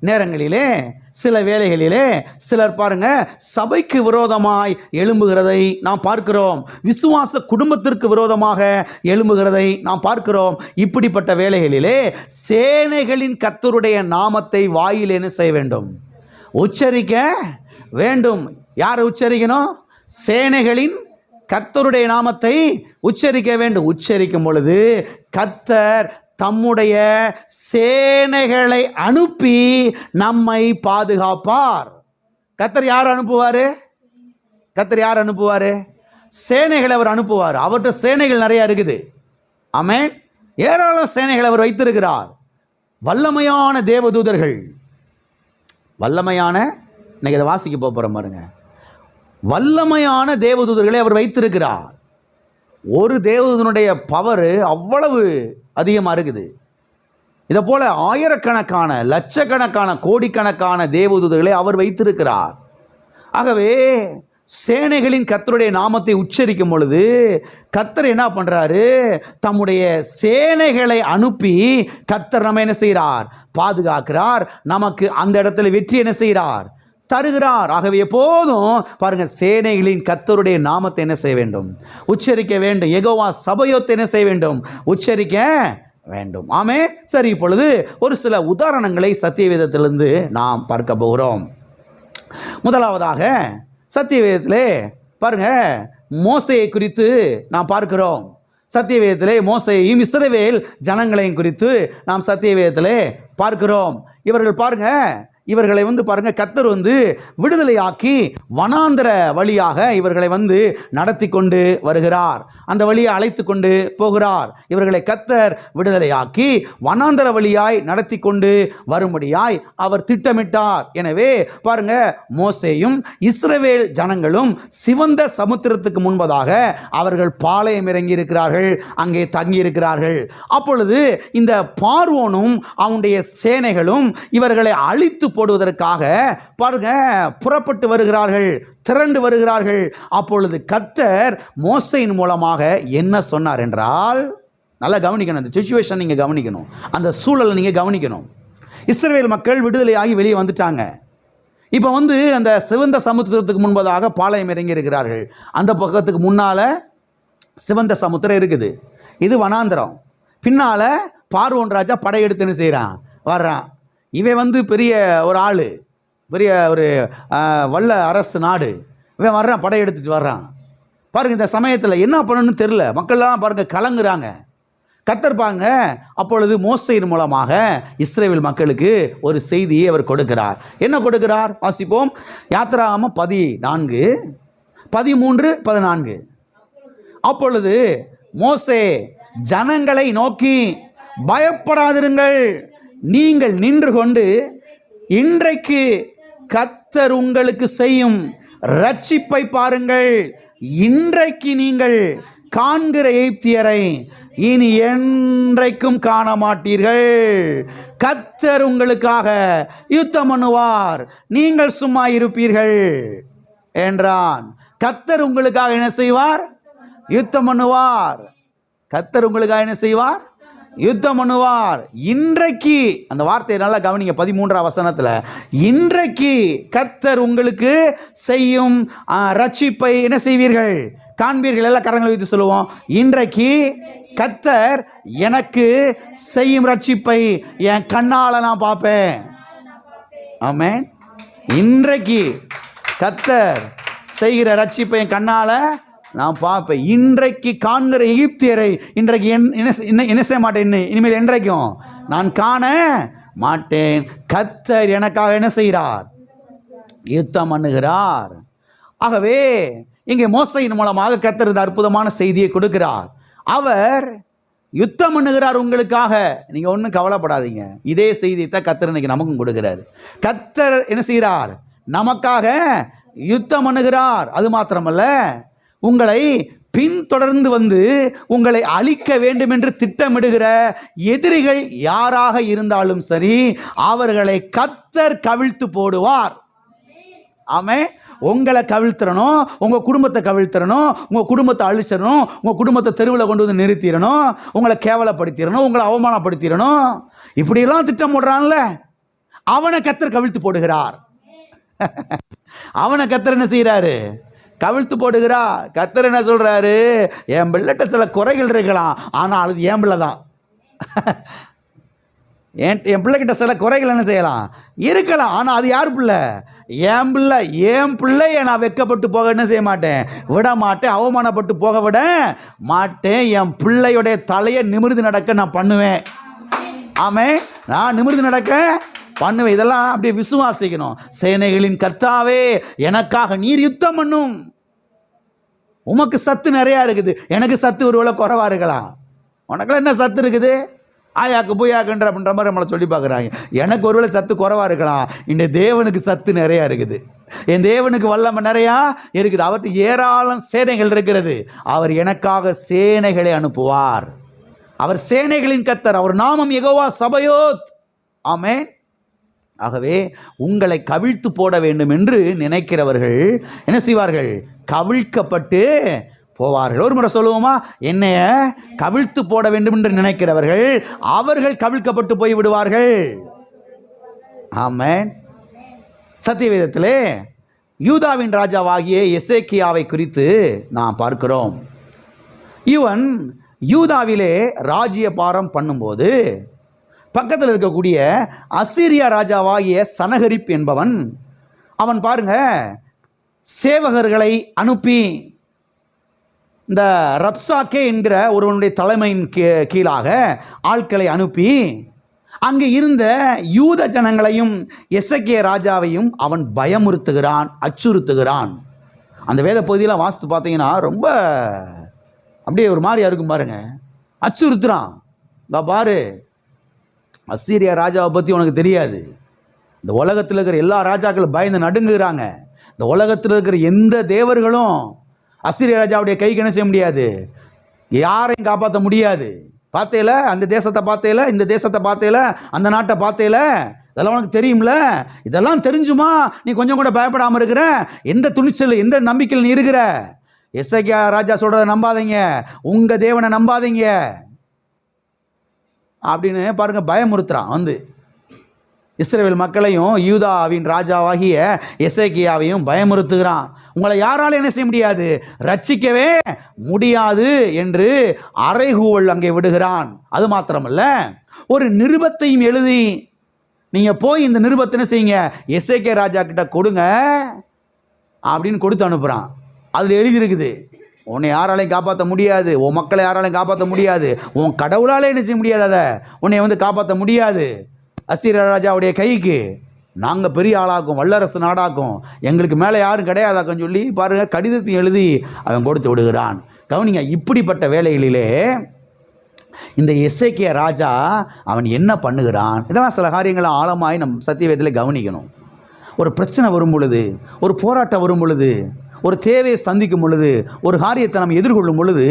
Speaker 1: நேரங்களிலே, சில வேளைகளிலே சிலர் பாருங்க சபைக்கு விரோதமாய் எழும்புகிறதை நாம் பார்க்கிறோம். விசுவாச குடும்பத்திற்கு விரோதமாக எழும்புகிறதை நாம் பார்க்கிறோம். இப்படிப்பட்ட வேளைகளிலே சேனைகளின் கர்த்தருடைய நாமத்தை வாயில் என்ன செய்ய வேண்டும்? உச்சரிக்க வேண்டும். யாரை உச்சரிக்கணும்? சேனைகளின் கர்த்தருடைய நாமத்தை உச்சரிக்க வேண்டும். உச்சரிக்கும் பொழுது கர்த்தர் தம்முடைய சேனைகளை அனுப்பி நம்மை பாதுகாப்பார். கர்த்தர் யார் அனுப்புவார்? கர்த்தர் யார் அனுப்புவார்? சேனைகளை அவர் அனுப்புவார். அவர்கிட்ட சேனைகள் நிறைய இருக்குது. ஆமென். ஏராளம் சேனைகளை அவர் வைத்திருக்கிறார். வல்லமையான தேவதூதர்கள், வல்லமையான, இன்னைக்கு இதை வாசிக்க போகிறோம் பாருங்க, வல்லமையான தேவதூதர்களை அவர் வைத்திருக்கிறார். ஒரு தேவதூதனுடைய பவர் அவ்வளவு அதிகமாக இருக்குது. இதை போல ஆயிரக்கணக்கான, லட்சக்கணக்கான, கோடிக்கணக்கான தேவதூதர்களை அவர் வைத்திருக்கிறார். ஆகவே சேனைகளின் கர்த்தருடைய நாமத்தை உச்சரிக்கும் பொழுது கர்த்தர் என்ன பண்றாரு? தம்முடைய சேனைகளை அனுப்பி கர்த்தர் நம்ம என்ன செய்கிறார்? பாதுகாக்கிறார். நமக்கு அந்த இடத்துல வெற்றி என்ன செய்கிறார்? தருகிறார். ஆகவே எப்போதும் பாருங்க, சேனைகளின் கர்த்தருடைய நாமத்தை என்ன செய்ய வேண்டும்? உச்சரிக்க வேண்டும். யெகோவா சபையோத்தை என்ன செய்ய வேண்டும்? உச்சரிக்க வேண்டும். ஆமென். சரி, இப்பொழுது ஒரு சில உதாரணங்களை சத்தியவேதத்திலிருந்து நாம் பார்க்க போகிறோம். முதலாவதாக சத்தியவேதத்திலே பாருங்க, மோசேயை குறித்து நாம் பார்க்கிறோம். சத்தியவேதத்திலே மோசேயையும் இஸ்ரவேல் ஜனங்களையும் குறித்து நாம் சத்தியவேதத்திலே பார்க்கிறோம். இவர்கள் பாருங்க, இவர்களை பாருங்க கர்த்தர் விடுதலையாக்கி வனாந்தர வழியாக இவர்களை நடத்தி கொண்டு வருகிறார். அந்த வழியை அழைத்து கொண்டு போகிறார். இவர்களை கர்த்தர் விடுதலையாக்கி வனாந்தர வழியாய் நடத்தி கொண்டு வரும்படியாய் அவர் திட்டமிட்டார். எனவே பாருங்க, மோசேயும் இஸ்ரவேல் ஜனங்களும் சிவந்த சமுத்திரத்துக்கு முன்பதாக அவர்கள் பாளையம் இறங்கி இருக்கிறார்கள், அங்கே தங்கி இருக்கிறார்கள். அப்பொழுது இந்த பார்வோனும் அவனுடைய சேனைகளும் இவர்களை அழித்து போடுவதற்காக பாருங்க புறப்பட்டு வருகிறார்கள், திரண்டு வருகிறார்கள். அப்பொழுது கர்த்தர் மோசேயின் மூலமாக என்ன சொன்னார் என்றால், நல்லா கவனிக்கணும், அந்த சிச்சுவேஷன் நீங்க கவனிக்கணும், அந்த சூழலை நீங்க கவனிக்கணும். இஸ்ரவேல் மக்கள் விடுதலையாகி வெளியே வந்துட்டாங்க. இப்போ அந்த சிவந்த சமுத்திரத்துக்கு முன்பதாக பாளையம் இறங்கி இருக்கிறார்கள். அந்த பக்கத்துக்கு முன்னால சிவந்த சமுத்திரம் இருக்குது, இது வனாந்திரம். பின்னால பார்வோன் ராஜா படையெடுத்துன்னு செய்கிறான், வர்றான். இவன் பெரிய ஒரு ஆள், பெரிய ஒரு வல்ல அரசு நாடு. இவன் வர்றான், படையெடுத்துட்டு வர்றான். பாருங்க, இந்த சமயத்தில் என்ன பண்ணணும்னு தெரியல, மக்கள்லாம் பாருங்க கலங்குறாங்க. கர்த்தர் அப்பொழுது மோசேயின் மூலமாக இஸ்ரவேல் மக்களுக்கு ஒரு செய்தியை அவர் கொடுக்கிறார். என்ன கொடுக்கிறார்? வாசிப்போம். யாத்திராகமம் 14, 13, 14. அப்பொழுது மோசே ஜனங்களை நோக்கி, பயப்படாதிருங்கள், நீங்கள் நின்று கொண்டு இன்றைக்கு கர்த்தர் உங்களுக்கு செய்யும் ரட்சிப்பை பாருங்கள். இன்றைக்கு நீங்கள் காண்கிற எகிப்தியரை இனி என்றைக்கும் காண மாட்டீர்கள். கர்த்தர் உங்களுக்காக யுத்தம் பண்ணுவார், நீங்கள் சும்மா இருப்பீர்கள் என்றான். கர்த்தர் உங்களுக்காக என்ன செய்வார்? யுத்தம் பண்ணுவார். கர்த்தர் உங்களுக்காக என்ன செய்வார்? யுத்தம் பண்ணுவார். இன்றைக்கு, அந்த வார்த்தையை நல்லா கவனிங்க, 13ஆம் வசனத்துல, இன்றைக்கு கர்த்தர் உங்களுக்கு செய்யும் ரட்சிப்பை என்ன செய்வீர்கள்? காண்பீர்கள். எல்லாம் கரங்களை வைத்து சொல்லுவோம். இன்றைக்கு கர்த்தர் எனக்கு செய்யும் ரட்சிப்பை என் கண்ணால நான் பார்ப்பேன். ஆமென். இன்றைக்கு கர்த்தர் செய்கிற ரட்சிப்பை என் கண்ணால நான் பார்ப்பேன். இன்றைக்கு காண்கிற எகிப்தியரை இன்றைக்கு என்ன செய்ய மாட்டேன், இனிமேல் என்றைக்கும் நான் காண மாட்டேன். கர்த்தர் எனக்காக என்ன செய்கிறார்? யுத்தம் பண்ணுகிறார். ஆகவே இங்கே மோசேயின் மூலமாக கர்த்தர் இந்த அற்புதமான செய்தியை கொடுக்கிறார். அவர் யுத்தம் பண்ணுகிறார் உங்களுக்காக. நீங்க ஒன்றும் கவலைப்படாதீங்க. இதே செய்தியை தான் கர்த்தர் இன்னைக்கு நமக்கும் கொடுக்கிறார். கர்த்தர் என்ன செய்கிறார்? நமக்காக யுத்தம் பண்ணுகிறார். அது மாத்திரமல்ல, உங்களை பின்தொடர்ந்து உங்களை அழிக்க வேண்டும் என்று திட்டமிடுகிற எதிரிகள் யாராக இருந்தாலும் சரி, அவர்களை கர்த்தர் கவிழ்த்து போடுவார். ஆமென். உங்களை கவிழ்த்திரணும், உங்க குடும்பத்தை கவிழ்த்திரணும், உங்க குடும்பத்தை அழிச்சிடணும், உங்க குடும்பத்தை தெருவில் கொண்டு நிறுத்திடணும், உங்களை கேவலப்படுத்திடணும், உங்களை அவமானப்படுத்திடணும், இப்படியெல்லாம் திட்டம் போடுறான்ல, அவனை கர்த்தர் கவிழ்த்து போடுகிறார். அவனை கர்த்தர் என்ன செய்யறாரு? கவிழ்த்து போடுகிறார். கர்த்தர் என்ன சொல்றாரு? என் பிள்ளைகிட்ட சில குறைகள் இருக்கலாம், ஆனால் அது என் பிள்ளை தான். என் பிள்ளைகிட்ட சில குறைகள் என்ன செய்யலாம், இருக்கலாம், ஆனால் அது யார் பிள்ளை? என் பிள்ளை. என் பிள்ளைய நான் வெட்கப்பட்டு போக என்ன செய்ய மாட்டேன், விட மாட்டேன், அவமானப்பட்டு போக விட மாட்டேன். என் பிள்ளையுடைய தலையை நிமிர்ந்து நடக்க நான் பண்ணுவேன். ஆமென். நான் நிமிர்ந்து நடக்க பண்ணுவேன். இதெல்லாம் அப்படியே விசுவாசிக்கணும். சேனைகளின் கர்த்தாவே, எனக்காக நீர் யுத்தம் பண்ணும். உமக்கு சத்து நிறையா இருக்குது, எனக்கு சத்து ஒருவேளை குறைவா இருக்கலாம். உனக்குலாம் என்ன சத்து இருக்குது? ஆயாக்கு பூயாக்குன்ற அப்படின்ற மாதிரி நம்மளை சொல்லி பார்க்குறாங்க. எனக்கு ஒருவேளை சத்து குறைவா இருக்கலாம், இந்த தேவனுக்கு சத்து நிறையா இருக்குது. என் தேவனுக்கு வல்லமை நிறையா இருக்குது. அவருக்கு ஏராளம் சேனைகள் இருக்கிறது. அவர் எனக்காக சேனைகளை அனுப்புவார். அவர் சேனைகளின் கர்த்தர். அவர் நாமம் யெகோவா சபயோத். ஆமென். ஆகவே உங்களை கவிழ்த்து போட வேண்டும் என்று நினைக்கிறவர்கள் என்ன செய்வார்கள்? கவிழ்க்கப்பட்டு போவார்கள். ஒரு முறை சொல்லுவோமா? என்னைய கவிழ்த்து போட வேண்டும் என்று நினைக்கிறவர்கள் அவர்கள் கவிழ்க்கப்பட்டு போய் விடுவார்கள். ஆமென். சத்தியவேதத்திலே யூதாவின் ராஜாவாகிய எசேக்கியாவை குறித்து நாம் பார்க்கிறோம். இவன் யூதாவிலே ராஜ்யபாரம் பண்ணும்போது பக்கத்தில் இருக்கக்கூடிய அசீரியா ராஜாவாகிய சனகரிப் என்பவன், அவன் பாருங்க, சேவகர்களை அனுப்பி இந்த ரப்சாக்கே என்கிற ஒருவனுடைய தலைமையின் கீழாக ஆட்களை அனுப்பி அங்கே இருந்த யூத ஜனங்களையும் எசேக்கியா ராஜாவையும் அவன் பயமுறுத்துகிறான், அச்சுறுத்துகிறான். அந்த வேத பகுதியெல்லாம் வாசித்து பார்த்தீங்கன்னா ரொம்ப அப்படியே ஒரு மாதிரியா இருக்கும் பாருங்க. அச்சுறுத்துறான். பாரு, அசீரியா ராஜாவை பற்றி உனக்கு தெரியாது. இந்த உலகத்தில் இருக்கிற எல்லா ராஜாக்களும் பயந்து நடுங்குகிறாங்க. இந்த உலகத்தில் இருக்கிற எந்த தேவர்களும் அசீரியா ராஜாவுடைய கைக்கு என்ன செய்ய முடியாது, யாரையும் காப்பாற்ற முடியாது. பார்த்தேல அந்த தேசத்தை, பார்த்தேல இந்த தேசத்தை, பார்த்தேல அந்த நாட்டை, பார்த்தேல இதெல்லாம் உனக்கு தெரியும்ல. இதெல்லாம் தெரிஞ்சுமா நீ கொஞ்சம் கூட பயப்படாமல் இருக்கிற? எந்த துணிச்சல், எந்த நம்பிக்கையில் நீ இருக்கிற? எசேக்கியா ராஜா சொல்றதை நம்பாதீங்க, உங்க தேவனை நம்பாதீங்க அப்படின்னு பாருங்க பயமுறுத்துறான். வந்து இஸ்ரவேல் மக்களையும் யூதாவின் ராஜாவாகிய எசேக்கியாவையும் பயமுறுத்துகிறான். உங்களை யாராலும் என்ன செய்ய முடியாது, ரட்சிக்கவே முடியாது என்று அறைகூவல் அங்கே விடுகிறான். அது மாத்திரமல்ல, ஒரு நிருபத்தையும் எழுதி நீங்க போய் இந்த நிருபத்தை என்ன செய்யுங்க, எசேக்கியா ராஜா கிட்ட கொடுங்க அப்படின்னு கொடுத்து அனுப்புறான். அதுல எழுதி இருக்குது, உன்னை யாராலையும் காப்பாற்ற முடியாது, உன் மக்களை யாராலையும் காப்பாற்ற முடியாது, உன் கடவுளாலே என்ன செய்ய முடியாது, அதை உன்னை வந்து காப்பாற்ற முடியாது. அசீரியா ராஜாவுடைய கைக்கு நாங்கள் பெரிய ஆளாக்கும், வல்லரசு நாடாக்கும், எங்களுக்கு மேலே யாரும் கிடையாதாக்கும் சொல்லி பாருங்க கடிதத்தை எழுதி அவன் கொடுத்து விடுகிறான். கவனிங்க, இப்படிப்பட்ட வேலைகளிலே இந்த எசேக்கியா ராஜா அவன் என்ன பண்ணுகிறான், இதெல்லாம் சில காரியங்களை ஆழமாய் நம் சத்தியவேதத்தில் கவனிக்கணும். ஒரு பிரச்சனை வரும் பொழுது, ஒரு போராட்டம் வரும் பொழுது, ஒரு தேவையை சந்திக்கும் பொழுது, ஒரு காரியத்தை நம்ம எதிர்கொள்ளும் பொழுது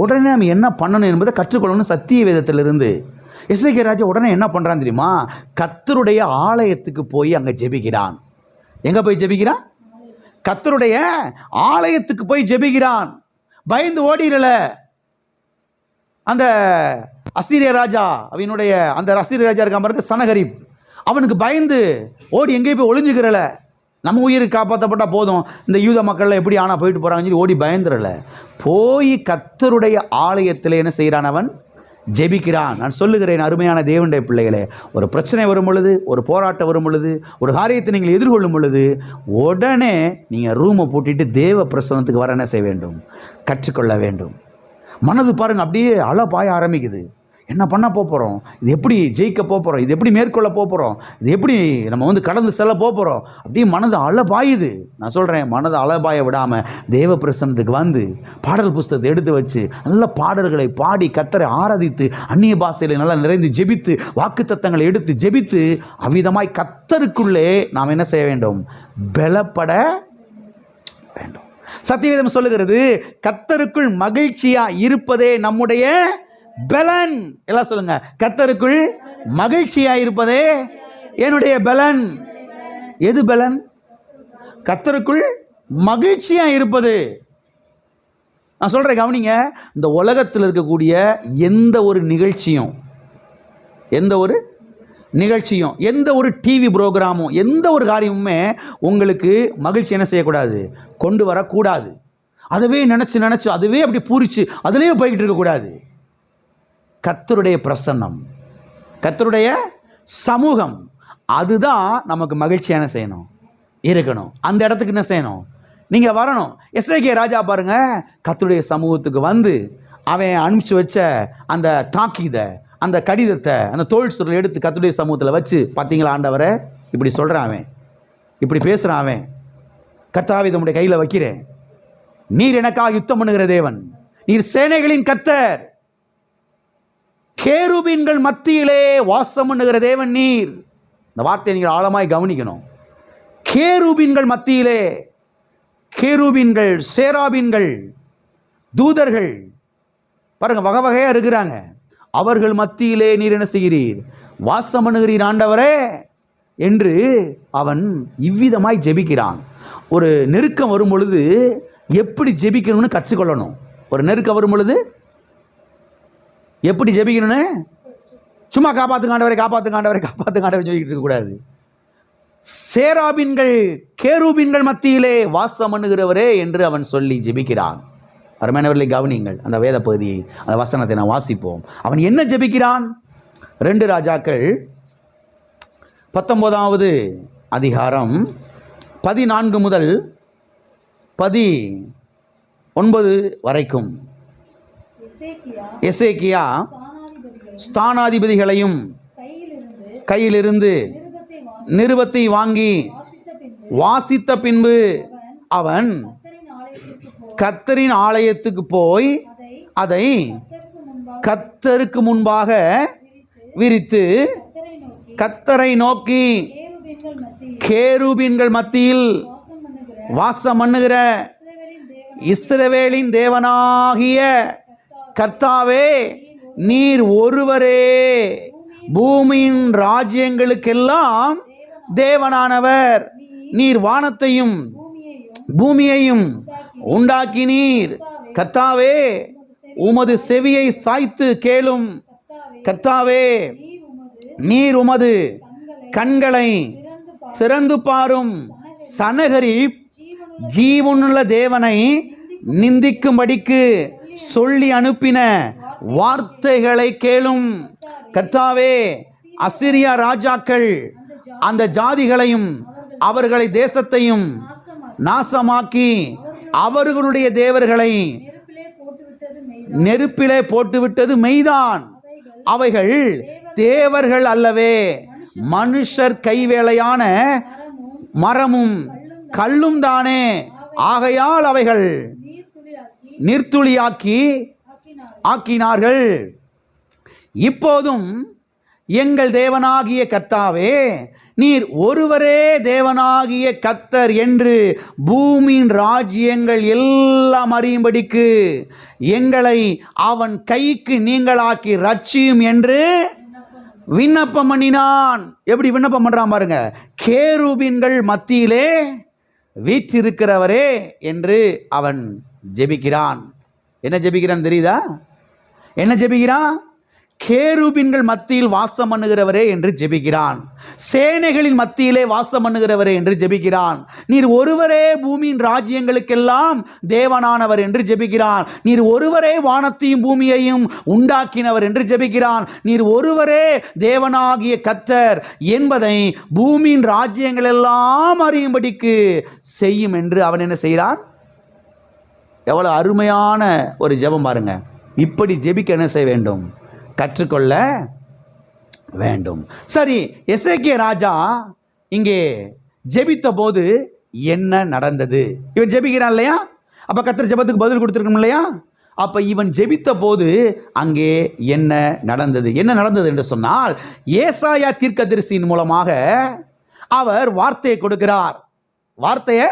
Speaker 1: உடனே நம்ம என்ன பண்ணணும் என்பதை கற்றுக்கொள்ளணும் சத்திய வேதத்திலிருந்து. எசேக்கியா ராஜா உடனே என்ன பண்றான் தெரியுமா, கர்த்தருடைய ஆலயத்துக்கு போய் அங்க ஜெபிக்கிறான். எங்க போய் ஜெபிக்கிறான்? கர்த்தருடைய ஆலயத்துக்கு போய் ஜெபிக்கிறான். பயந்து ஓடிரல. அந்த அசீரியா ராஜா, அவனுடைய அந்த அசீரியா ராஜா இருக்கான் பாருங்க, சனகரிப், அவனுக்கு பயந்து ஓடி எங்கேயும் போய் ஒளிஞ்சுக்கிறல. நம்ம உயிருக்கு காப்பாற்றப்பட்டா போதும், இந்த யூத மக்கள்லாம் எப்படி ஆனா போயிட்டு போறாங்கன்னு சொல்லி ஓடி பயந்துடல. போய் கர்த்தருடைய ஆலயத்தில் என்ன செய்கிறான், அவன் ஜெபிக்கிறான். நான் சொல்லுகிறேன் அருமையான தேவனுடைய பிள்ளைகளே, ஒரு பிரச்சனை வரும் பொழுது, ஒரு போராட்டம் வரும் பொழுது, ஒரு காரியத்தை நீங்கள் எதிர்கொள்ளும் பொழுது உடனே நீங்கள் ரூமை பூட்டிட்டு தேவ பிரசன்னத்துக்கு வர என்ன செய்ய வேண்டும், கற்றுக்கொள்ள வேண்டும். மனது பாருங்க அப்படியே அலை பாய ஆரம்பிக்குது. என்ன பண்ண போகிறோம், இது எப்படி ஜெயிக்க போகிறோம், இது எப்படி மேற்கொள்ள போகிறோம், இது எப்படி நம்ம வந்து கடந்து செல்ல போகிறோம், அப்படியே மனது அலை பாயுது. நான் சொல்கிறேன், மனது அலை பாய விடாமல் தேவ பிரசன்னத்துக்கு வந்து பாடல் புஸ்தகத்தை எடுத்து வச்சு நல்ல பாடல்களை பாடி கர்த்தரை ஆராதித்து அந்நிய பாஷையில் நல்லா நிறைந்து ஜெபித்து வாக்குத்தத்தங்களை எடுத்து ஜெபித்து அவ்விதமாய் கர்த்தருக்குள்ளே நாம் என்ன செய்ய வேண்டும், பலப்பட வேண்டும். சத்தியவேதம் சொல்லுகிறது, கர்த்தருக்குள் மகிழ்ச்சியா இருப்பதே நம்முடைய பலன். எல்லாம் சொல்லுங்க, கர்த்தருக்குள் மகிழ்ச்சியா இருப்பதே என்னுடைய பலன். எது பலன்? கர்த்தருக்குள் மகிழ்ச்சியா இருப்பது. நான் சொல்றேன் கவனிங்க, இந்த உலகத்தில் இருக்கக்கூடிய எந்த ஒரு நிகழ்ச்சியும், எந்த ஒரு டிவி ப்ரோக்ராமும், எந்த ஒரு காரியமுமே உங்களுக்கு மகிழ்ச்சி என்ன செய்யக்கூடாது, கொண்டு வரக்கூடாது. அதுவே நினைச்சு அதுவே அப்படி பூரிச்சு அதுலேயே போய்கிட்டு இருக்கக்கூடாது. கர்த்தருடைய பிரசன்னம், கர்த்தருடைய சமூகம், அதுதான் நமக்கு மகிழ்ச்சியான செய்யணும், இருக்கணும். அந்த இடத்துக்கு என்ன செய்யணும், நீங்க வரணும். எசேக்கியா ராஜா பாருங்க, கர்த்தருடைய சமூகத்துக்கு வந்து அவன் அனுப்பிச்சு வச்ச அந்த தாக்கீதை, அந்த கடிதத்தை, அந்த தோல் சுருளை எடுத்து கர்த்தருடைய சமூகத்தில் வச்சு, பார்த்தீங்களா ஆண்டவரை இப்படி சொல்றான், அவன் இப்படி பேசுறான், அவன் கர்த்தாவே நம்முடைய கையில் வைக்கிறேன், நீர் எனக்காக யுத்தம் பண்ணுகிற தேவன், நீர் சேனைகளின் கர்த்தர், கேருபீன்கள் மத்தியிலே வாசம் பண்ணுகிற தேவன் நீர். இந்த வார்த்தையை நீங்கள் ஆழமாய் கவனிக்கணும். கேருபீன்கள் மத்தியிலே, கேருபீன்கள், சேராபீன்கள், தூதர்கள் பாருங்க வகை வகையா இருக்கிறாங்க. அவர்கள் மத்தியிலே நீர் என்ன செய்கிறீர், வாசம் பண்ணுகிறீர் ஆண்டவரே என்று அவன் இவ்விதமாய் ஜெபிக்கிறான். ஒரு நெருக்கம் வரும் பொழுது எப்படி ஜெபிக்கணும்னு கற்றுக்கொள்ளணும். ஒரு நெருக்கம் வரும் பொழுது எப்படி ஜெபிக்கணும்னு, சும்மா காப்பாத்துங்க ஆண்டவரை, காப்பாத்துங்க ஆண்டவரை, காப்பாத்துங்க ஆண்டவரை சொல்லிட்டு இருக்கக்கூடாது. சேராபீன்கள், கேருபீன்கள் மத்தியிலே வாசம் பண்ணுகிறவரே என்று அவன் சொல்லி ஜெபிக்கிறான். அருமையானவர்களை கவனியுங்கள், அந்த வேத பகுதியை, அந்த வசனத்தை நான் வாசிப்போம். அவன் என்ன ஜெபிக்கிறான்? 2 ராஜாக்கள் 19வது அதிகாரம் 14 முதல் 19 வரைக்கும். எசேக்கியா ஸ்தானாதிபதிகளையும் கையிலிருந்து நிருபத்தை வாங்கி வாசித்த பின்பு அவன் கர்த்தரின் ஆலயத்துக்கு போய் அதை கர்த்தருக்கு முன்பாக விரித்து கர்த்தரை நோக்கி, கேருபீன்கள் மத்தியில் வாசம் பண்ணுகிற இஸ்ரவேலின் தேவனாகிய கர்த்தாவே, நீர் ஒருவரே பூமியின் ராஜ்யங்களுக்கெல்லாம் தேவனானவர். நீர் வானத்தையும் பூமியையும் உண்டாக்கினீர். கர்த்தாவே, உமது செவியை சாய்த்து கேளும். கர்த்தாவே, நீர் உமது கண்களை திறந்து பாரும். சனகரிப் ஜீவனுள்ள தேவனை நிந்திக்கும்படிக்கு சொல்லி அனுப்பின வார்த்தைகளை கேளும். கர்த்தாவே, அசிரியா ராஜாக்கள் அந்த ஜாதிகளையும் அவர்களை தேசத்தையும் நாசமாக்கி அவர்களுடைய தேவர்களை நெருப்பிலே போட்டுவிட்டது மெய்தான். அவைகள் தேவர்கள் அல்லவே, மனுஷர் கைவேலையான மரமும் கல்லும் தானே. ஆகையால் அவைகள் நீர்த்துளியாக்கி ஆக்கினார்கள். இப்போதும் எங்கள் தேவனாகிய கர்த்தாவே, நீர் ஒருவரே தேவனாகிய கர்த்தர் என்று பூமியின் ராஜ்யங்கள் எல்லாம் அறியும்படிக்கு எங்களை அவன் கைக்கு நீங்களாக்கி ரட்சியும் என்று விண்ணப்பம் பண்ணினான். எப்படி விண்ணப்பம் பண்றான் பாருங்க. கேருபீன்கள் மத்தியிலே வீற்றிருக்கிறவரே என்று அவன் ஜெபிக்கிறான். என்ன ஜெபிக்கிறான் தெரியுதா? என்ன ஜெபிக்கிறான்? கேருபீன்கள் மத்தியில் வாசம் பண்ணுகிறவரே என்று ஜெபிக்கிறான். சேனைகளின் மத்தியிலே வாசம் பண்ணுகிறவரே என்று ஜெபிக்கிறான். நீர் ஒருவரே பூமியின் ராஜ்யங்களுக்கெல்லாம் தேவனானவர் என்று ஜெபிக்கிறான். நீர் ஒருவரே வானத்தையும் பூமியையும் உண்டாக்கினவர் என்று ஜெபிக்கிறான். நீர் ஒருவரே தேவனாகிய கர்த்தர் என்பதை பூமியின் ராஜ்யங்கள் எல்லாம் அறியும்படிக்கு செய்யும் என்று அவன் என்ன செய்கிறான்? எவ்வளவு அருமையான ஒரு ஜெபம் பாருங்க. இப்படி ஜெபிக்க என்ன செய்ய வேண்டும்? கற்றுக்கொள்ள வேண்டும். சரி, எசேக்கியா ராஜா இங்கே ஜெபித்த போது என்ன நடந்தது? இவன் ஜெபிக்கிறான் இல்லையா? அப்ப கர்த்தர் ஜெபத்துக்கு பதில் கொடுத்திருக்கணும் இல்லையா? அப்ப இவன் ஜெபித்த போது அங்கே என்ன நடந்தது? என்ன நடந்தது என்று சொன்னால், ஏசாயா தீர்க்கதரிசியின் மூலமாக அவர் வார்த்தையை கொடுக்கிறார். வார்த்தையை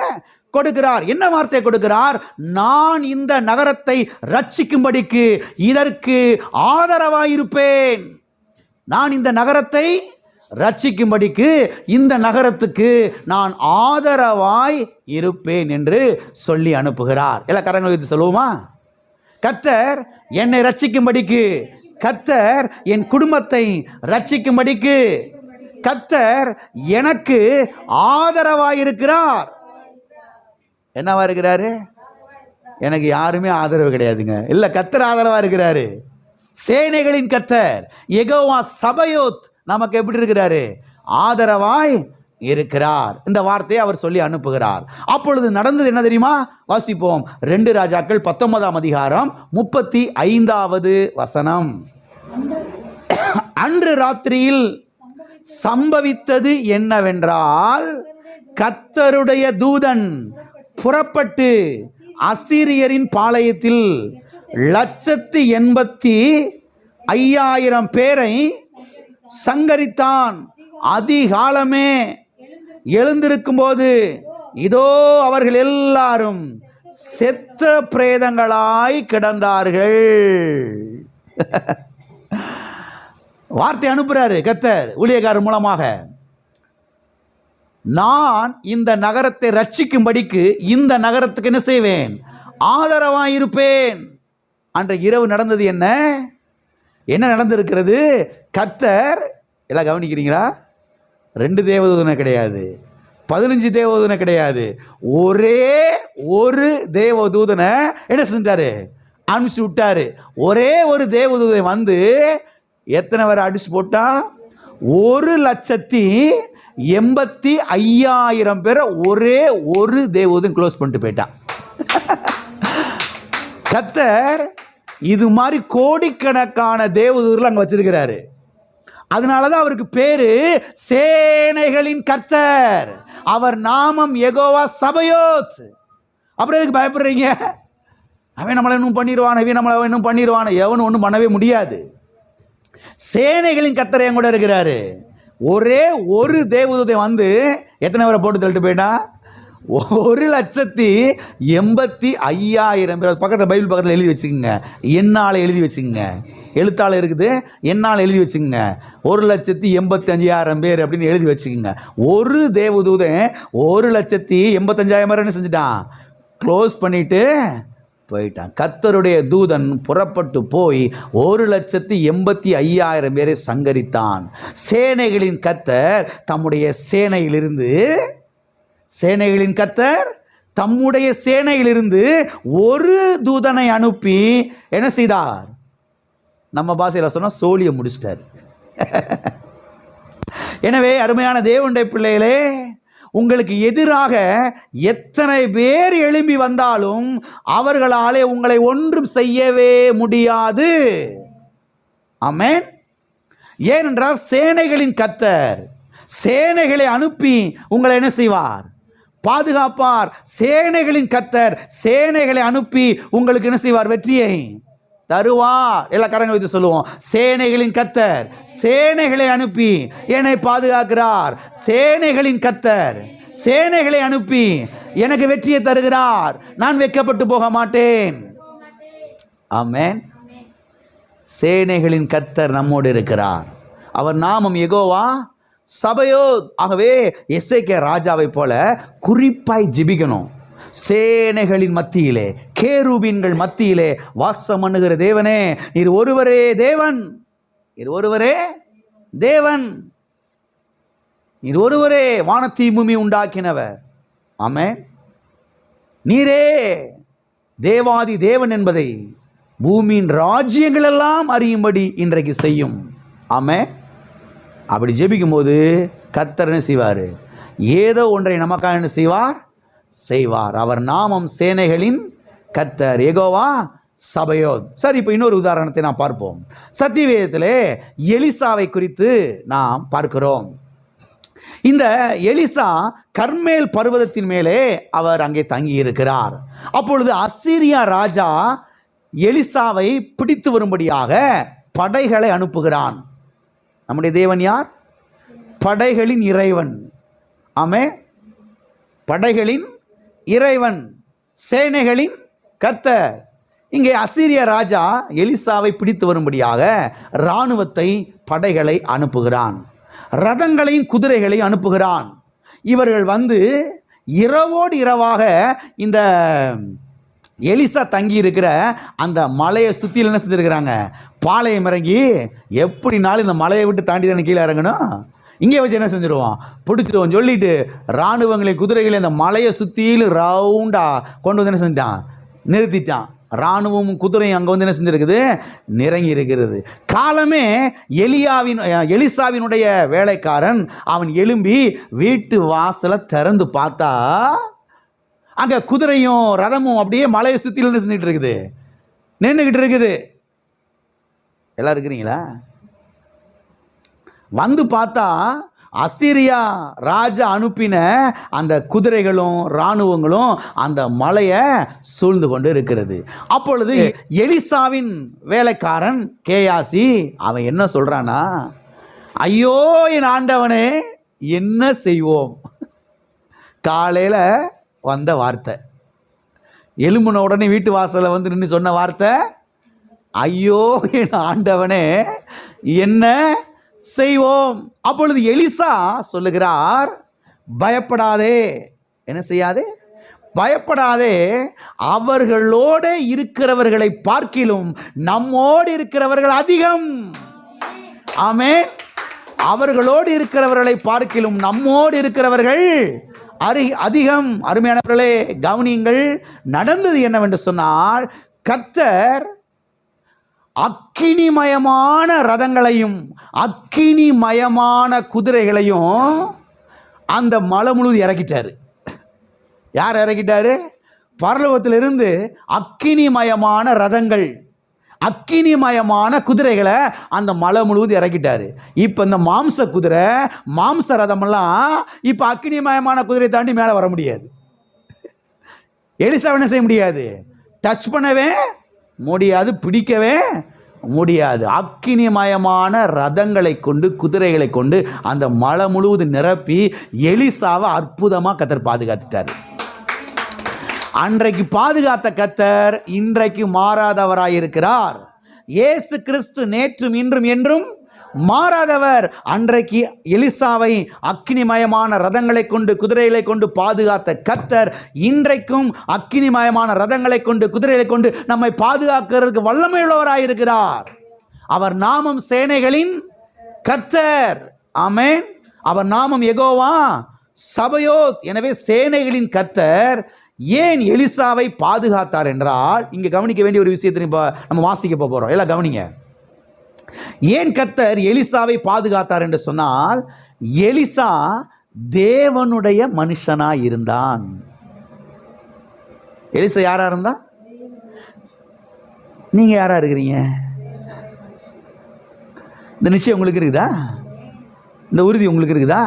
Speaker 1: கொடுக்கிறார். என்ன வார்த்தை கொடுக்கிறார்? நான் இந்த நகரத்தை ரட்சிக்கும்படிக்கு இதற்கு ஆதரவாயிருப்பேன். நான் இந்த நகரத்தை ரட்சிக்கும்படிக்கு இந்த நகரத்துக்கு நான் ஆதரவாய் இருப்பேன் என்று சொல்லி அனுப்புகிறார். எல்லா கரங்களை வைத்து சொல்லுவோமா? கர்த்தர் என்னை ரட்சிக்கும்படிக்கு, கர்த்தர் என் குடும்பத்தை ரட்சிக்கும்படிக்கு கர்த்தர் எனக்கு ஆதரவாய் இருக்கிறார். என்னவா இருக்கிறாரு? எனக்கு யாருமே ஆதரவு கிடையாதுங்க. இல்ல, கர்த்தர் ஆதரவா இருக்கிறாரு. சேனைகளின் கர்த்தர் யெகோவா சபயோத் நமக்கு எப்படி இருக்கிறாரு? ஆதரவாய் இருக்கிறார். இந்த வார்த்தையை அவர் சொல்லி அனுப்புகிறார். அப்பொழுது நடந்தது என்ன தெரியுமா? வாசிப்போம். 2 ராஜாக்கள் 19ஆம் அதிகாரம் 35வது வசனம். அன்று ராத்திரியில் சம்பவித்தது என்னவென்றால், கர்த்தருடைய தூதன் புறப்பட்டு அசீரியரின் பாளையத்தில் 185,000 பேரை சங்கரித்தான். அதிகாலமே எழுந்திருக்கும் போது இதோ அவர்கள் எல்லாரும் செத்த பிரேதங்களாய் கிடந்தார்கள். வார்த்தை அனுப்புறாரு கர்த்தர் ஊழியக்காரர் மூலமாக. நான் இந்த நகரத்தை ரட்சிக்கும்படிக்கு இந்த நகரத்துக்கு என்ன செய்வேன்? ஆதரவாயிருப்பேன். அன்றைக்கு இரவு நடந்தது என்ன? என்ன நடந்திருக்கிறது? கர்த்தர், எல்லாம் கவனிக்கிறீங்களா? 2 தேவதூதனை கிடையாது, 15 தேவதூதனை கிடையாது, ஒரே ஒரு தேவதூதனை என்ன செஞ்சாரு? அனுப்பிச்சு விட்டாரு. ஒரே ஒரு தேவதூதனை வந்து எத்தனை பேரை அடிச்சு போட்டா? 1,85,000 பேரை ஒரே ஒரு தேவதூதன் க்ளோஸ் பண்ணிட்டு போயிட்டான். கர்த்தர் இது மாதிரி கோடிக்கணக்கான தேவதூதர்கள் அங்க வச்சிருக்கிறாரு. அதனாலதான் அவருக்கு பேரு சேனைகளின் கர்த்தர். அவர் நாமம் யெகோவா சபயோத். அப்புறம் எதுக்கு பயப்படுறீங்க? அவன் நம்மளை இன்னும் பண்ணிடுவான், அவன் நம்மளை இன்னும் பண்ணிடுவான். எவனும் ஒன்றும் பண்ணவே முடியாது. சேனைகளின் கர்த்தர் என் கூட இருக்கிறாரு. ஒரே ஒரு தேவதூதன் வந்து எத்தனை பேரை போட்டு தள்ளிட்டு போயிட்டா? 1,85,000 பேர். பக்கத்தில் பைபிள் பக்கத்தில் எழுதி வச்சுக்கோங்க, என்னால் எழுதி வச்சுக்கோங்க. எழுத்தாளர் இருக்குது, என்னால் எழுதி வச்சுக்கோங்க. 1,85,000 பேர் அப்படின்னு எழுதி வச்சுக்கோங்க. ஒரு தேவதூதன் 1,85,000 பேர் என்ன செஞ்சுட்டான்? க்ளோஸ் பண்ணிட்டு போயிட்டான். கர்த்தருடைய தூதன் புறப்பட்டு போய் 1,85,000 பேரை சங்கரித்தான். சேனைகளின் கர்த்தர் தம்முடைய சேனையிலிருந்து, சேனைகளின் கர்த்தர் தம்முடைய சேனையிலிருந்து ஒரு தூதனை அனுப்பி என்ன செய்தார்? நம்ம பாஷையில் சொன்னா சோழியை முடிச்சிட்டார். எனவே அருமையான தேவனுடைய பிள்ளைகளே, உங்களுக்கு எதிராக எத்தனை பேர் எழும்பி வந்தாலும் அவர்களாலே உங்களை ஒன்றும் செய்யவே முடியாது. ஆமென். ஏனென்றால் சேனைகளின் கர்த்தர் சேனைகளை அனுப்பி உங்களை என்ன செய்வார்? பாதுகாப்பார். சேனைகளின் கர்த்தர் சேனைகளை அனுப்பி உங்களுக்கு என்ன செய்வார்? வெற்றியை தருவார். எல்லா கரங்களை வைத்து சொல்லுவோம், சேனைகளின் கர்த்தர் சேனைகளை அனுப்பி என்னை பாதுகாக்கிறார். சேனைகளின் கர்த்தர் சேனைகளை அனுப்பி எனக்கு வெற்றியை தருகிறார். நான் வெட்கப்பட்டு போக மாட்டேன். ஆமென். சேனைகளின் கர்த்தர் நம்மோடு இருக்கிறார். அவர் நாமம் யெகோவா சபயோத். ஆகவே எசேக்கியா ராஜாவை போல குறிப்பாய் ஜெபிக்கணும். சேனைகளின் மத்தியிலே, கேருபீன்கள் மத்தியிலே வாசம் பண்ணுகிற தேவனே, நீர் ஒருவரே தேவன், நீர் ஒருவரே தேவன், நீர் ஒருவரே வானத்தை பூமி உண்டாக்கினவர். ஆமென். நீரே தேவாதி தேவன் என்பதை பூமியின் ராஜ்யங்கள் எல்லாம் அறியும்படி இன்றைக்கு செய்யும். ஆமென். அப்படி ஜெபிக்கும் போது கர்த்தர் என்ன செய்வார்? ஏதோ ஒன்றை நமக்காக என்ன செய்வார்? செய்வார். அவர் நாமம் சேனைகளின் கர்த்தர் யெகோவா சபயோத். சரி, இப்போ இன்னொரு உதாரணத்தை நாம் பார்ப்போம். சத்தியவேதத்திலே எலிசாவை குறித்து நாம் பார்க்கிறோம். இந்த எலிசா கர்மேல் பர்வதத்தின் மேலே அவர் அங்கே தங்கி இருக்கிறார். அப்பொழுது அசீரியா ராஜா எலிசாவை பிடித்து வரும்படியாக படைகளை அனுப்புகிறான். நம்முடைய தேவன் யார்? படைகளின் இறைவன். ஆமென். படைகளின் இறைவன், சேனைகளின் கர்த்தர். இங்கே அசீரிய ராஜா எலிசாவை பிடித்து வரும்படியாக இராணுவத்தை, படைகளை அனுப்புகிறான். ரதங்களையும் குதிரைகளை அனுப்புகிறான். இவர்கள் வந்து இரவோடு இரவாக இந்த எலிசா தங்கி இருக்கிற அந்த மலையை சுற்றியில் என்ன செஞ்சுருக்கிறாங்க? பாளையம் இறங்கி எப்படினாலும் இந்த மலையை விட்டு தாண்டி தானே கீழே இறங்கணும், இங்கே வச்சு என்ன செஞ்சிருவோம்? பிடிச்சிருவோம் சொல்லிட்டு இராணுவங்களை, குதிரைகளை அந்த மலையை சுற்றிலும் ரவுண்டாக கொண்டு வந்து என்ன செஞ்சான்? நிறுத்திட்டான். இராணுவமும் குதிரையும் அங்கே வந்து என்ன செஞ்சிருக்குது? நிறங்கி இருக்கிறது. காலமே எலிசாவினுடைய வேலைக்காரன் அவன் எழும்பி வீட்டு வாசலை திறந்து பார்த்தா அங்கே குதிரையும் ரதமும் அப்படியே மலையை சுற்றிலும் என்ன செஞ்சுட்டு இருக்குது? நின்றுக்கிட்டு இருக்குது. எல்லாம் இருக்கிறீங்களா? வந்து பார்த்தா அசீரியா ராஜா அனுப்பின அந்த குதிரைகளும் இராணுவங்களும் அந்த மலையை சூழ்ந்து கொண்டு இருக்கிறது. அப்பொழுது எலிசாவின் வேலைக்காரன் கேயாசி அவன் என்ன சொல்றானா? ஐயோ என் ஆண்டவனே, என்ன செய்வோம்? காலையில வந்த வார்த்தை, எலும்புன உடனே வீட்டு வாசல வந்து நின்று சொன்ன வார்த்தை, ஐயோ என் ஆண்டவனே, என்ன செய்வோம்? அப்பொழுது எலிசா சொல்லுகிறார், பயப்படாதே. என்ன செய்யாதே? பயப்படாதே. அவர்களோடு இருக்கிறவர்களை பார்க்கிலும் நம்மோடு இருக்கிறவர்கள் அதிகம். ஆமென். அவர்களோடு இருக்கிறவர்களை பார்க்கிலும் நம்மோடு இருக்கிறவர்கள் அதிகம். அருமையானவர்களே, கவனியுங்கள். நடந்தது என்னவென்று சொன்னால், கர்த்தர் அக்கினிமயமான ரதங்களையும் அக்கினிமயமான குதிரைகளையும் அந்த மலை முழுவதும் இறக்கிட்டாரு. யார் இறக்கிட்டாரு? பரலோகத்திலிருந்து அக்கினிமயமான ரதங்கள், அக்கினிமயமான குதிரைகளை அந்த மலை முழுவதும் இறக்கிட்டாரு. இப்போ இந்த மாம்ச குதிரை, மாம்ச ரதமெல்லாம் இப்போ அக்கினிமயமான குதிரை தாண்டி மேலே வர முடியாது. எலிசா என்ன செய்ய முடியாது? டச் பண்ணவே முடியாது, பிடிக்கவே முடியாது. அக்கினிமயமான ரதங்களை கொண்டு, குதிரைகளை கொண்டு அந்த மலை முழுவதும் நிரப்பி எலிசாவை அற்புதமாக கர்த்தர் பாதுகாத்துட்டார். அன்றைக்கு பாதுகாத்த கர்த்தர் இன்றைக்கு மாறாதவராயிருக்கிறார். இயேசு கிறிஸ்து நேற்றும் இன்றும் என்றும் மாறாதவர். அன்றைக்கு எலிசாவை அக்கினிமயமான ரதங்களை கொண்டு, குதிரைகளை கொண்டு பாதுகாத்த கர்த்தர் இன்றைக்கும் அக்கினிமயமான ரதங்களை கொண்டு, குதிரைகளை கொண்டு நம்மை பாதுகாக்கிறதுக்கு வல்லமை உள்ளவராயிருக்கிறார். அவர் நாமம் சேனைகளின் கர்த்தர். ஆமென். அவர் நாமம் யெகோவா சபயோத். எனவே சேனைகளின் கர்த்தர் ஏன் எலிசாவை பாதுகாத்தார் என்றால், இங்க கவனிக்க வேண்டிய ஒரு விஷயத்தை நம்ம வாசிக்க போறோம். எல்லாம் கவனிங்க. ஏன் கர்த்தர் எலிசாவை பாதுகாத்தார் என்று சொன்னால், எலிசா தேவனுடைய மனுஷனாய் இருந்தான். எலிசா யாரா இருந்தா? நீங்க யாரா இருக்கிறீங்க? இந்த நிச்சயம் உங்களுக்கு இருக்குதா? இந்த உறுதி உங்களுக்கு இருக்குதா?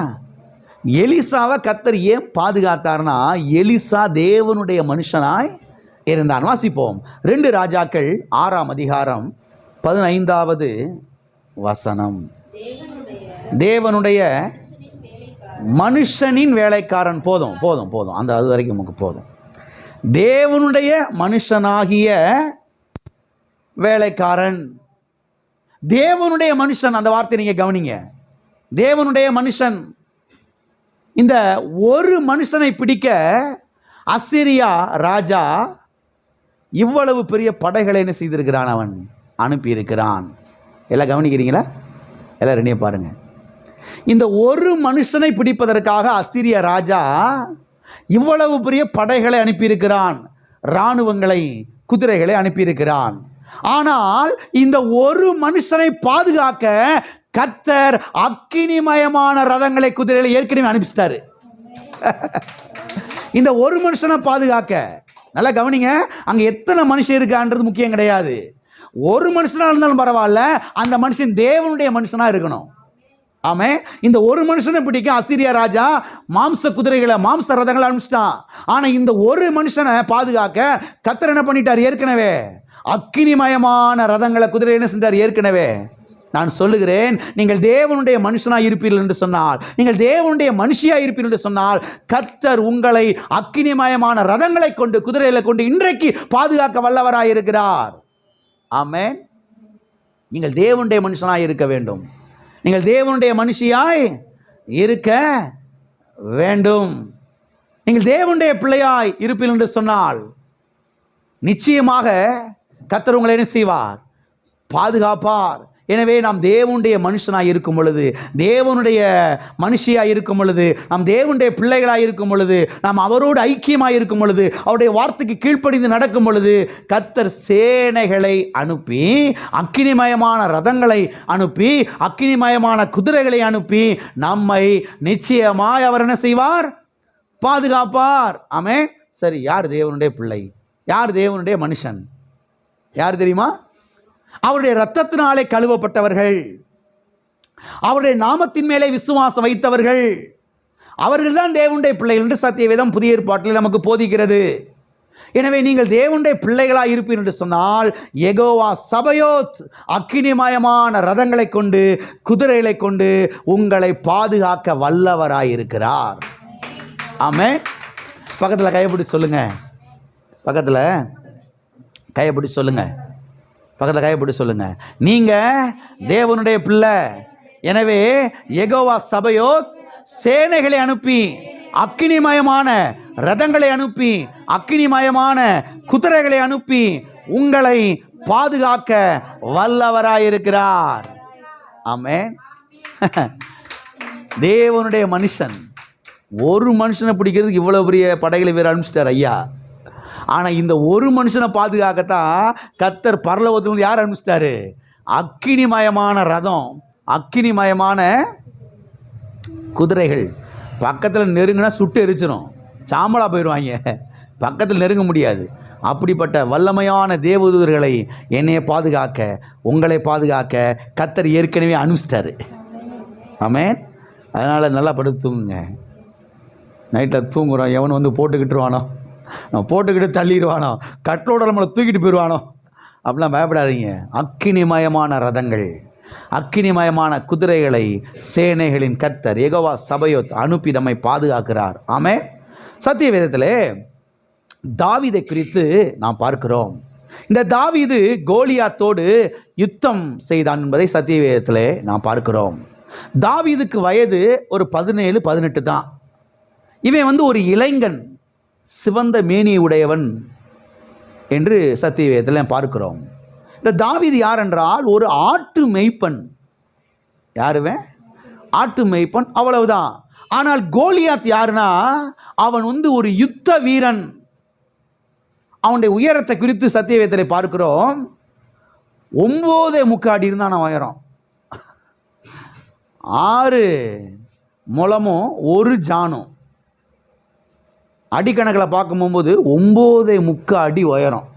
Speaker 1: எலிசாவை கர்த்தர் ஏன் பாதுகாத்தார்னா, எலிசா தேவனுடைய மனுஷனாய் இருந்தான். வாசிப்போம். 2 ராஜாக்கள் 6ஆம் அதிகாரம் 15வது வசனம். தேவனுடைய மனுஷனின் வேலைக்காரன். போதும் போதும் போதும், அந்த அது வரைக்கும் நமக்கு போதும். தேவனுடைய மனுஷனாகிய வேலைக்காரன். தேவனுடைய மனுஷன், அந்த வார்த்தை நீங்க கவனிங்க. தேவனுடைய மனுஷன். இந்த ஒரு மனுஷனை பிடிக்க அசீரியா ராஜா இவ்வளவு பெரிய படைகளை என்ன செய்திருக்கிறான்? அவன் அனுப்பி இருக்கிறான். எல்லாம் கவனிக்கிறீங்களா? எல்லாம் ரெண்டையும் பாருங்க. இந்த ஒரு மனுஷனை பிடிப்பதற்காக அசீரிய ராஜா இவ்வளவு பெரிய படைகளை அனுப்பியிருக்கிறான், இராணுவங்களை, குதிரைகளை அனுப்பியிருக்கிறான். ஆனால் இந்த ஒரு மனுஷனை பாதுகாக்க கர்த்தர் அக்கினிமயமான ரதங்களை, குதிரைகளை ஏற்கனவே அனுப்பிச்சிட்டாரு. இந்த ஒரு மனுஷனை பாதுகாக்க. நல்லா கவனிங்க. அங்க எத்தனை மனுஷன் இருக்கான்றது முக்கியம் கிடையாது. ஒரு மனுஷனா இருந்தாலும் பரவாயில்ல, அந்த மனுஷன் தேவனுடைய மனுஷனா இருக்கணும். ஆமே. இந்த ஒரு மனுஷனை பிடிக்க அசீரியா ராஜா மாம்ச குதிரைகளை, மாம்ச ரதங்களை அனுப்பிச்சிட்டான். ஆனா இந்த ஒரு மனுஷனை பாதுகாக்க கர்த்தர் என்ன பண்ணிட்டார்? ஏற்கனவே அக்கினிமயமான ரதங்களை, குதிரை என்ன செஞ்சார்? ஏற்கனவே. நான் சொல்லுகிறேன், நீங்கள் தேவனுடைய மனுஷனாய் இருப்பீர்கள் என்று சொன்னால், நீங்கள் தேவனுடைய மனுஷியாய் இருப்பீர்கள் என்று சொன்னால், கர்த்தர் உங்களை அக்கினிமயமான ரதங்களை கொண்டு, குதிரைகளை கொண்டு இன்றைக்கு பாதுகாக்க வல்லவராய் இருக்கிறார். ஆமென். நீங்கள் தேவனுடைய மனுஷனாய் இருக்க வேண்டும். நீங்கள் தேவனுடைய மனுஷியாய் இருக்க வேண்டும். நீங்கள் தேவனுடைய பிள்ளையாய் இருப்பீர்கள் என்று சொன்னால் நிச்சயமாக கர்த்தர் உங்களை என்ன செய்வார்? பாதுகாப்பார். எனவே நாம் தேவனுடைய மனுஷனாய் இருக்கும் பொழுது, தேவனுடைய மனுஷியாய் இருக்கும் பொழுது, நாம் தேவனுடைய பிள்ளைகளாய் இருக்கும் பொழுது, நாம் அவரோடு ஐக்கியமாய் இருக்கும் பொழுது, அவருடைய வார்த்தைக்கு கீழ்ப்படிந்து நடக்கும் பொழுது, கர்த்தர் சேனைகளை அனுப்பி, அக்கினிமயமான ரதங்களை அனுப்பி, அக்கினிமயமான குதிரைகளை அனுப்பி நம்மை நிச்சயமாய் அவர் என்ன செய்வார்? பாதுகாப்பார். ஆமென். சரி, யார் தேவனுடைய பிள்ளை? யார் தேவனுடைய மனுஷன்? யார் தெரியுமா? அவருடைய இரத்தத்தினாலே கழுவப்பட்டவர்கள், அவருடைய நாமத்தின் மேலே விசுவாசம் வைத்தவர்கள், அவர்கள் தான் தேவனுடைய பிள்ளைகள் என்று சத்தியவேதம் புதிய ஏற்பாட்டில் நமக்கு போதிக்கிறது. எனவே நீங்கள் தேவனுடைய பிள்ளைகளாக இருப்பீர்கள் என்று சொன்னால், யெகோவா சபயோத் அக்கினிமயமான ரதங்களை கொண்டு, குதிரைகளை கொண்டு உங்களை பாதுகாக்க வல்லவராயிருக்கிறார். ஆமென். பக்கத்தில் கையப்பிடி சொல்லுங்க. பக்கத்தில் கையப்பிடி சொல்லுங்க. பக்கத்தில் கையப்பிடி சொல்லுங்க. நீங்க தேவனுடைய பிள்ளை. எனவே யெகோவா சபயோத் சேனைகளை அனுப்பி, அக்கினிமயமான ரதங்களை அனுப்பி, அக்கினிமயமான குதிரைகளை அனுப்பி உங்களை பாதுகாக்க வல்லவராயிருக்கிறார். ஆமென். தேவனுடைய மனுஷன். ஒரு மனுஷனை பிடிக்கிறதுக்கு இவ்வளவு பெரிய படைகளை வேற அனுப்பிச்சிட்டார் ஐயா. ஆனா இந்த ஒரு மனுஷனை பாதுகாக்கத்தான் கர்த்தர் பரலோகத்தில் யார் அனுப்பிச்சிட்டாரு? அக்கினிமயமான ரதம், அக்கினிமயமான குதிரைகள். பக்கத்தில் நெருங்கினா சுட்டு எரிச்சிடும், சாம்பலா போயிடுவாங்க. பக்கத்தில் நெருங்க முடியாது. அப்படிப்பட்ட வல்லமையான தேவதூதர்களை என்னைய பாதுகாக்க, உங்களை பாதுகாக்க கர்த்தர் ஏற்கனவே அனுப்பிச்சிட்டாரு. ஆமென். அதனால் நல்லா படுத்துங்க. நைட்டில் தூங்குறோம், எவன் வந்து போட்டுக்கிட்டுருவானோ, நான் போட்டுக்கிட்டு தள்ளிடுவானோ, கட்டளோட நம்மளை தூக்கிட்டு போயிடுவானோ அப்படிலாம் பயப்படாதீங்க. அக்கினிமயமான ரதங்கள், அக்கினிமயமான குதிரைகளை சேனைகளின் கர்த்தர் யெகோவா சபையோத் அனுப்பி நம்மை பாதுகாக்கிறார். ஆமென். சத்திய வேதத்திலே தாவீதை குறித்து நாம் பார்க்கிறோம். இந்த தாவீது கோலியாத்தோடு யுத்தம் செய்தான் என்பதை சத்திய வேதத்திலே நாம் பார்க்கிறோம். தாவீதுக்கு வயது ஒரு 17-18 தான். இவன் வந்து ஒரு இளைஞன், சிவந்த மேனி உடையவன் என்று சத்திய வேதத்தில் பார்க்கிறோம். இந்த தாவீது யார் என்றால் ஒரு ஆட்டு மேய்ப்பன். யாருவன்? ஆட்டு மேய்ப்பன், அவ்வளவுதான். ஆனால் கோலியாத் யாருன்னா அவன் வந்து ஒரு யுத்த வீரன். அவனுடைய உயரத்தை குறித்து சத்திய வேதத்தில் பார்க்கிறோம். 9.75 அடி இருந்தான் உயரம். 6 முழமும் 1 ஜானும். அடிக்கணக்கில் பார்க்கும் போகும்போது 9.75 அடி உயரம்.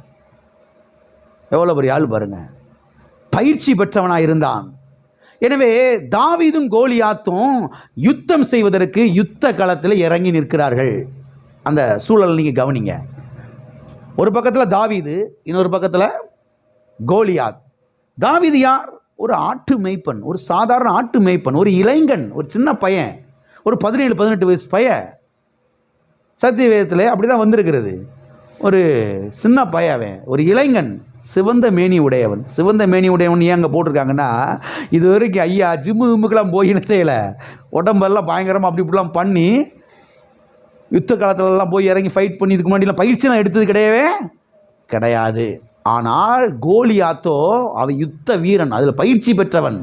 Speaker 1: எவ்வளோ பெரிய ஆள் பாருங்க. பயிற்சி பெற்றவனாக இருந்தான். எனவே தாவீதும் கோலியாத்தும் யுத்தம் செய்வதற்கு யுத்த களத்தில் இறங்கி நிற்கிறார்கள். அந்த சூழல் நீங்கள் கவனிங்க. ஒரு பக்கத்தில் தாவீது, இன்னொரு பக்கத்தில் கோலியாத். தாவீது யார்? ஒரு ஆட்டு மேய்ப்பன், ஒரு சாதாரண ஆட்டு மேய்ப்பன், ஒரு இளைஞன், ஒரு சின்ன பையன், ஒரு 17-18 வயசு பையன். சத்திய வேதத்தில் அப்படி தான் வந்திருக்கிறது. ஒரு சின்ன பையன், ஒரு இளைஞன், சிவந்த மேனி உடையவன். சிவந்த மேனி உடையவன் ஏன் அங்கே போட்டிருக்காங்கன்னா, இது வரைக்கும் ஐயா ஜிம்முக்கெல்லாம் போய் என்ன செய்யலை, உடம்பெல்லாம் பயங்கரமாக அப்படி இப்படிலாம் பண்ணி யுத்த காலத்துலலாம் போய் இறங்கி ஃபைட் பண்ணி இதுக்கு முன்னாடிலாம் பயிற்சியெலாம் எடுத்தது கிடையவே கிடையாது. ஆனால் கோலியாத்தோ அவன் யுத்த வீரன், அதில் பயிற்சி பெற்றவன்.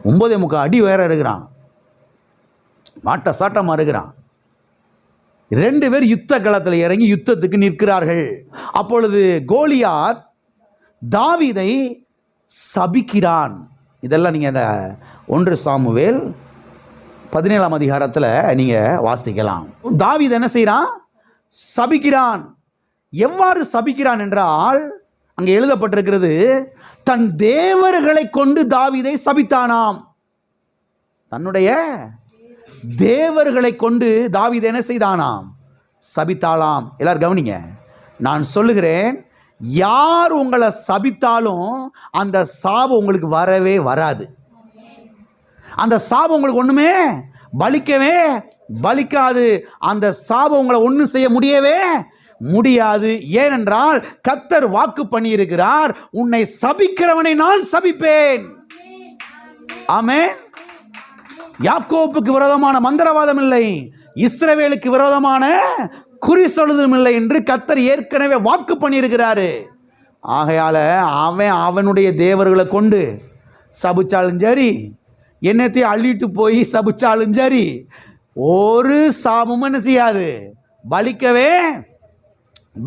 Speaker 1: 9.75 அடி உயர இருக்கிறான், மாட்ட சாட்டமாக இருக்கிறான். 2 பேர் யுத்த களத்தில் இறங்கி யுத்தத்துக்கு நிற்கிறார்கள். அப்பொழுது கோலியாத் தாவீதை சபிக்கிறான். இதெல்லாம் நீங்கள் இந்த 1 சாமுவேல் 17ஆம் அதிகாரத்தில் நீங்கள் வாசிக்கலாம். தாவீது என்ன செய்கிறான்? சபிக்கிறான். எவ்வாறு சபிக்கிறான் என்றால், அங்கே எழுதப்பட்டிருக்கிறது, தன் தேவர்களை கொண்டு தாவீதை சபித்தானாம். தன்னுடைய தேவர்களை கொண்டு தாவீது என்ன செய்தானாம்? சபித்தாளாம். எல்லாரும் கவனிங்க, நான் சொல்லுகிறேன், யார் உங்களை சபித்தாலும் அந்த சாபம் உங்களுக்கு வரவே வராது. அந்த சாபம் உங்களுக்கு ஒண்ணுமே பலிக்கவே பலிக்காது. அந்த சாபம் உங்களை ஒன்றும் செய்ய முடியவே முடியாது. ஏனென்றால் கர்த்தர் வாக்கு பண்ணியிருக்கிறார், உன்னை சபிக்கிறவனை நான் சபிப்பேன். ஆமென். யாக்கோப்புக்கு விரோதமான மந்திரவாதம் இல்லை, இஸ்ரவேலுக்கு விரோதமான குறி சொல்லுதலும் இல்லை என்று கர்த்தர் ஏற்கனவே வாக்கு பண்ணியிருக்கிறாரு. ஆகையால அவனுடைய தேவர்களை கொண்டு சபிச்சாலும் சரி, என்னத்தையும் அள்ளிட்டு போய் சபிச்சாலும் சரி, ஒரு சாபமும் என்ன செய்யாது, பலிக்கவே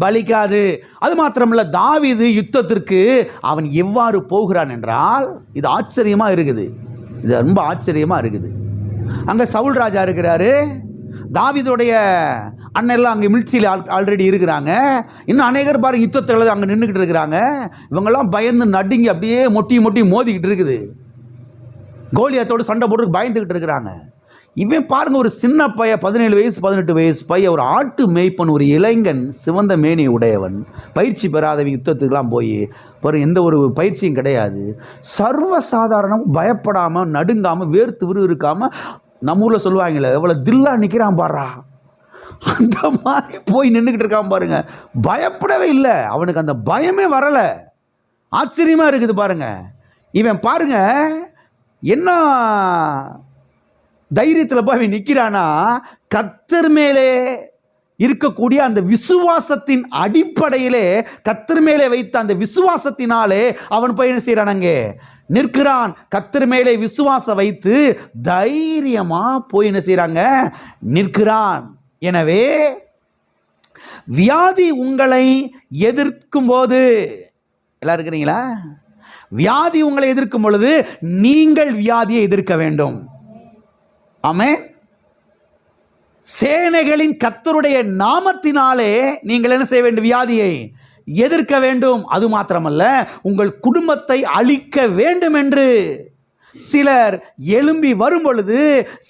Speaker 1: பலிக்காது. அது மாத்திரமல்ல, தாவீது யுத்தத்திற்கு அவன் எவ்வாறு போகிறான் என்றால், இது ஆச்சரியமா இருக்குது. இது ரொம்ப ஆச்சரியமா இருக்குது. அங்க சவுல் ராஜா இருக்கிறாரு, தாவீதுடைய அண்ணெல்லாம் அங்கே மிலிட்ரியில் ஆல்ரெடி இருக்கிறாங்க. இன்னும் அநேகர் பாருங்க யுத்தத்தில் அங்கே நின்றுக்கிட்டு இருக்கிறாங்க. இவங்கெல்லாம் பயந்து நடுங்கி அப்படியே மொட்டி மோதிக்கிட்டு இருக்குது. கோலியாத்தோடு சண்டை போட்டு பயந்துக்கிட்டு இருக்கிறாங்க. இவன் பாருங்க, ஒரு சின்ன பையன், 17 வயசு 18 வயசு பையன், ஒரு ஆட்டு மேய்ப்பன், ஒரு இளைஞன், சிவந்த மேனி உடையவன், பயிற்சி பெறாதவன் யுத்தத்துக்கெல்லாம் போய் பாருங்க, எந்த ஒரு பயிற்சியும் கிடையாது, சர்வசாதாரணம், பயப்படாமல், நடுங்காமல், வேர்த்து விறுவிறுக்காமல், நம்ம ஊரில் சொல்லுவாங்களே எவ்வளோ தில்லா நிற்கிறான் பாரா, அந்த மாதிரி போய் நின்றுக்கிட்டு இருக்கான் பாருங்க. பயப்படவே இல்லை, அவனுக்கு அந்த பயமே வரலை. ஆச்சரியமாக இருக்குது பாருங்க. இவன் பாருங்க என்ன தைரியத்தில் போய் அவன் நிற்கிறானா, கர்த்தர் மேலே இருக்கக்கூடிய அந்த விசுவாசத்தின் அடிப்படையிலே, கர்த்தர் மேலே வைத்த அந்த விசுவாசத்தினாலே அவன் போய் என்ன செய்யறான், அங்கே நிற்கிறான். கர்த்தர் மேலே விசுவாசம் வைத்து தைரியமா போய் என்ன செய்யறாங்க, நிற்கிறான். எனவே வியாதி உங்களை எதிர்க்கும் போது, எல்லாம் இருக்கிறீங்களா? வியாதி உங்களை எதிர்க்கும் பொழுது நீங்கள் வியாதியை எதிர்க்க வேண்டும். ஆமென். சேனைகளின் கர்த்தருடைய நாமத்தினாலே நீங்கள் என்ன செய்ய வேண்டும், வியாதியை எதிர்க்க வேண்டும். அது மாத்திரமல்ல, உங்கள் குடும்பத்தை அழிக்க வேண்டும் என்று சிலர் எழும்பி வரும் பொழுது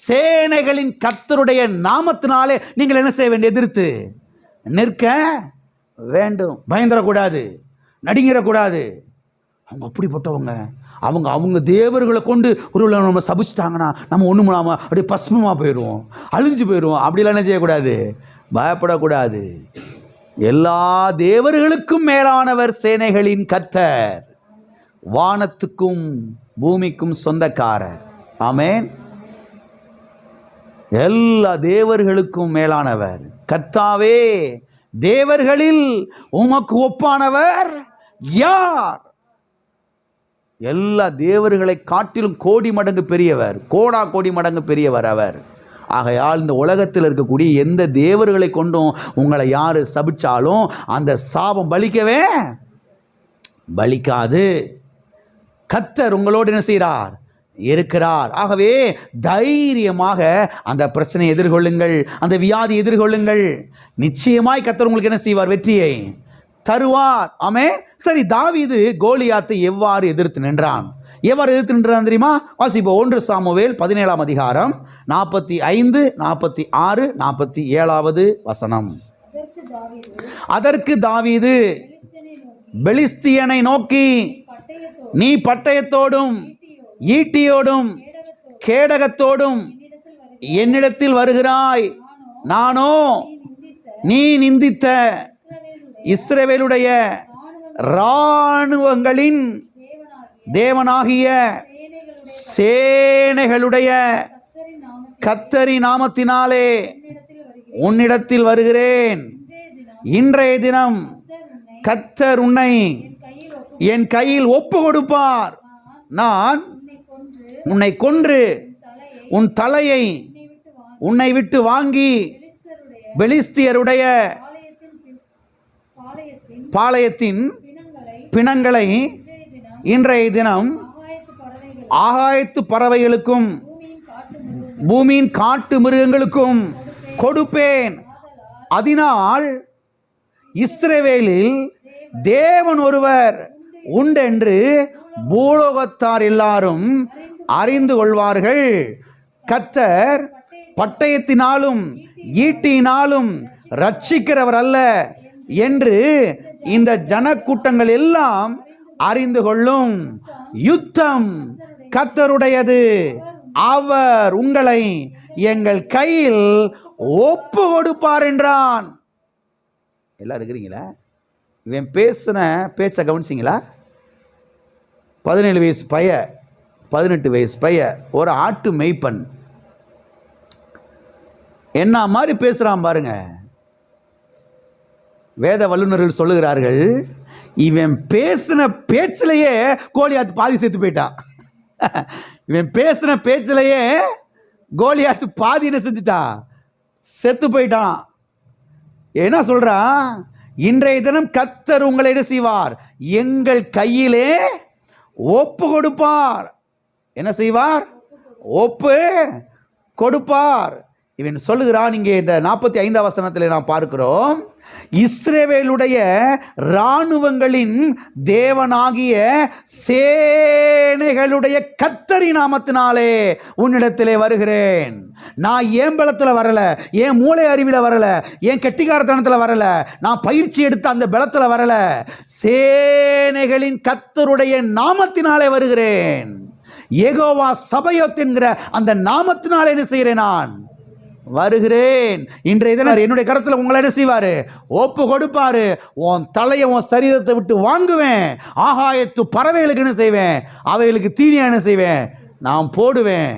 Speaker 1: சேனைகளின் கர்த்தருடைய நாமத்தினாலே நீங்கள் என்ன செய்ய வேண்டும்? எதிர்த்து நிற்க வேண்டும். பயந்துடக்கூடாது, நடுங்கிடக்கூடாது. அவங்க அப்படிப்பட்டவங்க. அவங்க தேவர்களை கொண்டு ஒரு நம்ம சபிச்சிட்டாங்கன்னா நம்ம ஒன்றும் இல்லாமல் அப்படியே பஸ்மமாக போயிடுவோம், அழிஞ்சு போயிடுவோம். அப்படிலாம் என்ன செய்யக்கூடாது? பயப்படக்கூடாது. எல்லா தேவர்களுக்கும் மேலானவர் சேனைகளின் கர்த்தர், வானத்துக்கும் பூமிக்கும் சொந்தக்காரர். ஆமென். எல்லா தேவர்களுக்கும் மேலானவர் கர்த்தாவே. தேவர்களில் உமக்கு ஒப்பானவர் யார்? எல்லா தேவர்களை காட்டிலும் கோடி மடங்கு பெரியவர், கோடி மடங்கு பெரியவர் அவர். ஆகையால் இந்த உலகத்தில் இருக்கக்கூடிய எந்த தேவர்களை கொண்டும் உங்களை யாரு சபிச்சாலும் அந்த சாபம் பலிக்காது. கர்த்தர் உங்களோடு என்ன செய்கிறார்? இருக்கிறார். ஆகவே தைரியமாக அந்த பிரச்சனையை எதிர்கொள்ளுங்கள், அந்த வியாதி எதிர்கொள்ளுங்கள். நிச்சயமாய் கர்த்தர் உங்களுக்கு என்ன செய்வார்? வெற்றியை தருவார். ஆமென். சரி, தாவீது கோலியாத்தை எவ்வாறு எதிர்த்து நின்றான்? தெரியுமா? வாசிப்போம். 1 சாமுவேல் 17ஆம் அதிகாரம் 45, 46, 47வது வசனம். அதற்கு தாவீது பெலிஸ்தியனை நோக்கி, நீ பட்டயத்தோடும் ஈட்டியோடும் கேடகத்தோடும் என்னிடத்தில் வருகிறாய், நானோ நீ நிந்தித்த இஸ்ரவேலுடைய இராணுவங்களின் தேவனாகிய சேனைகளுடைய கர்த்தரின் நாமத்தினாலே உன்னிடத்தில் வருகிறேன். இன்றைய தினம் கர்த்தர் உன்னை என் கையில் ஒப்பு கொடுப்பார். நான் உன்னை கொன்று உன் தலையை உன்னை விட்டு வாங்கி பெலிஸ்தியருடைய பாளையத்தின் பிணங்களை இன்றைய தினம் ஆகாயத்து பறவைகளுக்கும் பூமியின் காட்டு மிருகங்களுக்கும் கொடுப்பேன். அதனால் இஸ்ரவேலில் தேவன் ஒருவர் உண்டென்று பூலோகத்தார் எல்லாரும் அறிந்து கொள்வார்கள். கர்த்தர் பட்டயத்தினாலும் ஈட்டியினாலும் ரட்சிக்கிறவர் அல்ல என்று இந்த ஜனக்கூட்டங்கள் எல்லாம் அறிந்து கொள்ளும். யுத்தம் கர்த்தருடையது, அவர் உங்களை எங்கள் கையில் ஒப்பு கொடுப்பார் என்றான். எல்லாம் இருக்கிறீங்களா? இவன் பேசின பேச்சை கவனிச்சிங்களா? 17 வயசு பைய, 18 வயசு பைய, ஒரு ஆட்டு மெய்ப்பன் என்ன மாதிரி பேசுறான் பாருங்க. வேத வல்லுநர்கள் சொல்லுகிறார்கள், இவன் பேசின பேச்சிலேயே கோலியாத்து பாதி செத்து போயிட்டான். இவன் பேசின பேச்சிலேயே கோலியாத்து பாதி என்ன செஞ்சுட்டான்? செத்து போயிட்டான். என்ன சொல்றான்? இன்றைய தினம் கர்த்தர் உங்களை என்ன செய்வார்? எங்கள் கையிலே ஒப்பு கொடுப்பார். என்ன செய்வார்? ஒப்பு கொடுப்பார். இவன் சொல்லுகிறான். இங்கே இந்த 45ஆம் வசனத்தில் நாம் பார்க்கிறோம், இஸ்ரவேலுடைய இராணுவங்களின் தேவனாகிய சேனைகளுடைய கர்த்தரின் நாமத்தினாலே உன்னிடத்திலே வருகிறேன். நான் என் பலத்தில் வரல, என் மூளை அறிவில் வரல, என் கெட்டிக்காரத்தனத்தில் வரல, நான் பயிற்சி எடுத்த அந்த பலத்தில் வரல, சேனைகளின் கர்த்தருடைய நாமத்தினாலே வருகிறேன். யெகோவா சபையோத் என்கிற அந்த நாமத்தினாலே என்ன செய்கிறேன்? நான் வருகிறேன். இன்றைய தினம் என்னுடைய கரத்தில் உங்களை என்ன செய்வாரு? ஒப்பு கொடுப்பாரு. உன் தலையை உன் சரீரத்தை விட்டு வாங்குவேன். ஆகாயத்து பறவைகளுக்கு என்ன செய்வேன்? அவைகளுக்கு தீனியா என்ன செய்வேன்? நான் போடுவேன்.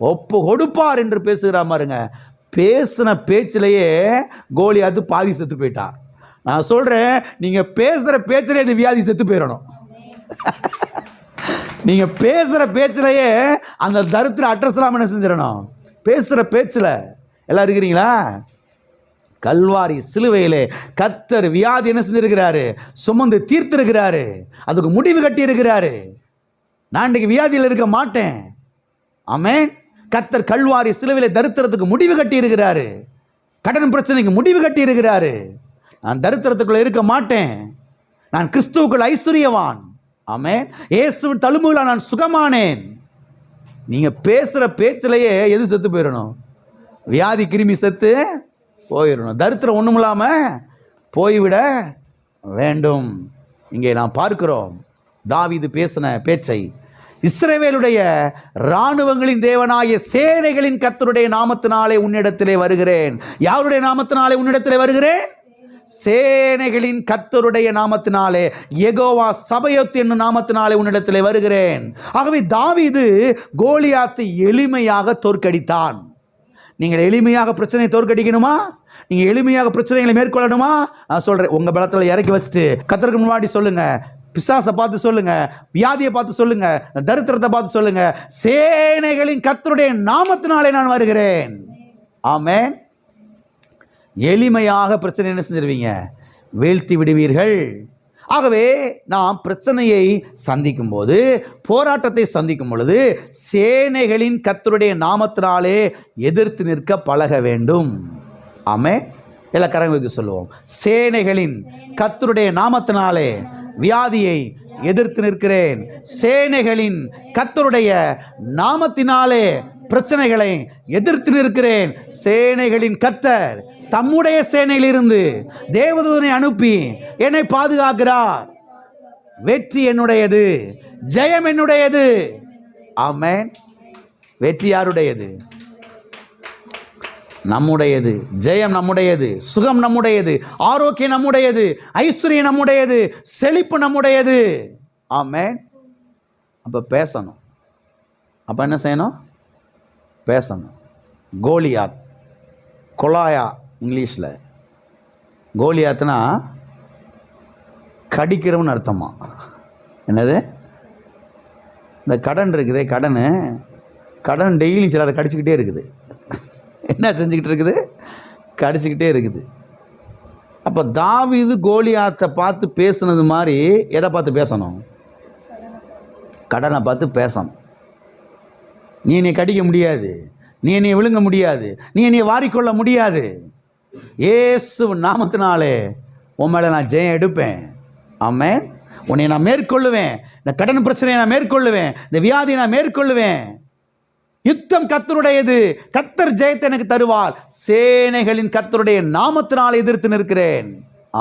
Speaker 1: ஒப்பு கொடுப்பார் என்று பேசுகிறா பாருங்க. பேசின பேச்சிலேயே கோலியாத்து பாதி செத்து போயிட்டான். நான் சொல்றேன், நீங்க பேசுற பேச்சிலே இந்த வியாதி செத்து போயிடணும். நீங்க பேசுற பேச்சிலேயே அந்த தரித்திர அட்ரஸ்லாம் என்ன செஞ்சிடணும்? பேசுகிற பேச்சில் எல்லாம் இருக்கிறீங்களா? கல்வாரி சிலுவையிலே கர்த்தர் வியாதி என்ன செஞ்சிருக்கிறாரு? சுமந்து தீர்த்திருக்கிறாரு. அதுக்கு முடிவு கட்டி இருக்கிறாரு. நான் இன்றைக்கு வியாதியில் இருக்க மாட்டேன். ஆமென். கர்த்தர் கல்வாரி சிலுவையிலே தரித்திரத்துக்கு முடிவு கட்டி இருக்கிறாரு. கடன் பிரச்சனைக்கு முடிவு கட்டி இருக்கிறாரு. நான் தரித்திரத்துக்குள்ள இருக்க மாட்டேன். நான் கிறிஸ்துவுக்குள் ஐஸ்வர்யவான். ஆமென். இயேசுவின் தழும்புகளால் நான் சுகமானேன். நீங்க பேசுற பேச்சிலேயே எது செத்து போயிடணும்? வியாதி கிருமி செத்து போயிடணும். தரித்திரம் ஒண்ணும் இல்லாம போய்விட வேண்டும். இங்கே நாம் பார்க்கிறோம் தாவீது பேசின பேச்சை. இஸ்ரவேலுடைய இராணுவங்களின் தேவனாகிய சேனைகளின் கர்த்தருடைய நாமத்தினாலே உன்னிடத்திலே வருகிறேன். யாருடைய நாமத்தினாலே உன்னிடத்திலே வருகிறேன்? சேனைகளின் கர்த்தருடைய நாமத்தினாலே, யெகோவா சபையோத் என்னும் நாமத்தினாலே உன்னிடத்திலே வருகிறேன். ஆகவே தாவீது கோலியாத்தை எளிமையாக தோற்கடித்தான். நீங்கள் எளிமையாக பிரச்சனையை தோற்கடிக்கணுமா? நீங்க எளிமையாக பிரச்சனைகளை மேற்கொள்ளணுமா? நான் சொல்றேன், உங்க பலத்தில் இறக்கி வச்சுட்டு கர்த்தருக்கு முன்னாடி சொல்லுங்க. பிசாசை பார்த்து சொல்லுங்க, வியாதியை பார்த்து சொல்லுங்க, தரித்திரத்தை பார்த்து சொல்லுங்க, சேனைகளின் கர்த்தருடைய நாமத்தினாலே நான் வருகிறேன். ஆமென். எளிமையாக பிரச்சனை என்ன செஞ்சிருவீங்க? வீழ்த்தி விடுவீர்கள். ஆகவே நாம் பிரச்சனையை சந்திக்கும் போது, போராட்டத்தை சந்திக்கும் பொழுது, சேனைகளின் கர்த்தருடைய நாமத்தினாலே எதிர்த்து நிற்க பழக வேண்டும். ஆமென். எல்லா கரங்களுக்கு சொல்லுவோம், சேனைகளின் கர்த்தருடைய நாமத்தினாலே வியாதியை எதிர்த்து நிற்கிறேன். சேனைகளின் கர்த்தருடைய நாமத்தினாலே பிரச்சனைகளை எதிர்த்து நிற்கிறேன். சேனைகளின் கர்த்தர் தம்முடைய சேனையிலிருந்து தேவதூதனை அனுப்பி என்னை பாதுகாக்கிறார். வெற்றி என்னுடையது, ஜெயம் என்னுடையது. ஆமென். வெற்றி யாருடையது? நம்முடையது. ஜெயம் நம்முடையது, சுகம் நம்முடையது, ஆரோக்கியம் நம்முடையது, ஐஸ்வர்யம் நம்முடையது, செழிப்பு நம்முடையது. ஆமென். அப்ப பேசணும். அப்ப என்ன செய்யணும்? பேசணும். கோலியாத், கொலாயா இங்கிலீஷ்ல. கோலியாத்னா கடிக்கிறவன் அர்த்தமா. என்னது? இந்த கடன் இருக்குதே, கடன் டெய்லி சிலரை கடிச்சுக்கிட்டே இருக்குது. என்ன செஞ்சுக்கிட்டு இருக்குது? கடிச்சுக்கிட்டே இருக்குது. அப்போ தாவீது கோலியாத்தை பார்த்து பேசுனது மாதிரி எதை பார்த்து பேசணும்? கடனை பார்த்து பேசணும். நீ என்னை கடிக்க முடியாது, நீ என்னை விழுங்க முடியாது, நீ என்னை வாரிக்கொள்ள முடியாது. இயேசு நாமத்தினாலே உன் மேலே நான் ஜெயம் எடுப்பேன். ஆமென். உன்னை நான் மேற்கொள்ளுவேன். இந்த கடன் பிரச்சனையை நான் மேற்கொள்ளுவேன். இந்த வியாதியை நான் மேற்கொள்ளுவேன். யுத்தம் கர்த்தருடையது, கர்த்தர் ஜெயத்தை எனக்கு தருவார். சேனைகளின் கர்த்தருடைய நாமத்தினால் எதிர்த்து நிற்கிறேன்.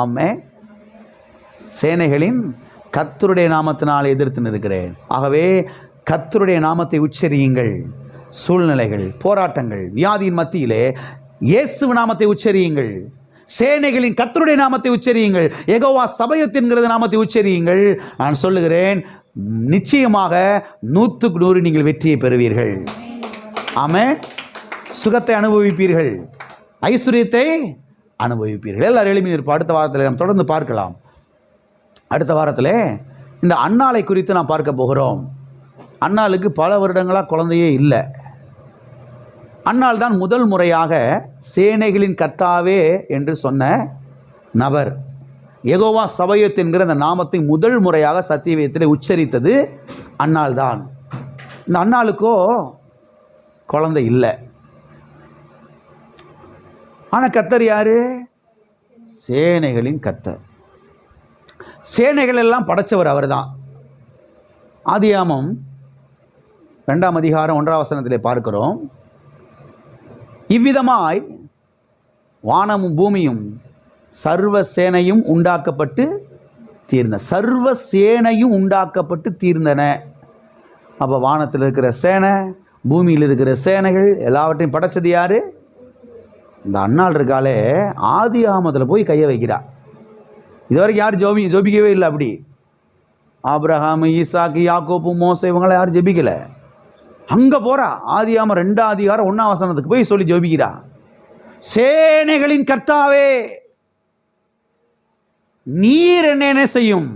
Speaker 1: ஆமென். சேனைகளின் கர்த்தருடைய நாமத்தினால் எதிர்த்து நிற்கிறேன். ஆகவே கர்த்தருடைய நாமத்தை உச்சரியுங்கள். சூழ்நிலைகள், போராட்டங்கள், வியாதியின் மத்தியிலே இயேசு நாமத்தை உச்சரியுங்கள். சேனைகளின் கர்த்தருடைய நாமத்தை உச்சரியுங்கள். யெகோவா சபையோத் என்கிற நாமத்தை உச்சரியுங்கள். நான் சொல்லுகிறேன், நிச்சயமாக 100க்கு 100 நீங்கள் வெற்றியை பெறுவீர்கள். ஆமென். சுகத்தை அனுபவிப்பீர்கள், ஐஸ்வர்யத்தை அனுபவிப்பீர்கள். எல்லாரும் எளிமையாக இருப்போம். அடுத்த வாரத்தில் நாம் தொடர்ந்து பார்க்கலாம். அடுத்த வாரத்தில் இந்த அன்னாளை குறித்து நாம் பார்க்க போகிறோம். அன்னாளுக்கு பல வருடங்களாக குழந்தையே இல்லை. அன்னாள் தான் முதல் முறையாக சேனைகளின் கர்த்தாவே என்று சொன்ன நபர். யெகோவா சபையோத் என்கிற அந்த நாமத்தை முதல் முறையாக சத்தியவேதத்தில் உச்சரித்தது அன்னாள் தான். இந்த அன்னாளுக்கோ குழந்தை இல்லை. ஆனால் கர்த்தர் யாரு? சேனைகளின் கர்த்தர். சேனைகள் எல்லாம் படைச்சவர் அவர் தான். ஆதியாகமம் 2ஆம் அதிகாரம் 1ஆம் வசனத்திலே பார்க்கிறோம், இவ்விதமாய் வானமும் பூமியும் சர்வ சேனையும் உண்டாக்கப்பட்டு தீர்ந்தன. சர்வ சேனையும் உண்டாக்கப்பட்டு தீர்ந்தன. அப்போ வானத்தில் இருக்கிற சேனை, பூமியில் இருக்கிற சேனைகள் எல்லாவற்றையும் படைச்சது யாரு? இந்த அன்னாள் இருக்காலே, ஆதியாகமத்தில் போய் கையை வைக்கிறார். இதுவரைக்கும் யாரும் ஜோபிக்கவே இல்லை. அப்படி ஆபிரகாம், ஈசாக்கு, யாக்கோப்பு, மோசே இவங்களாம் யாரும் ஜெபிக்கலை. அங்கே போகிறா. ஆதியாகமம் 2ஆம் அதிகாரம் 1ஆம் வசனத்துக்கு போய் சொல்லி ஜெபிக்கிறா. சேனைகளின் கர்த்தாவே, நீர் என்ன செய்யும்?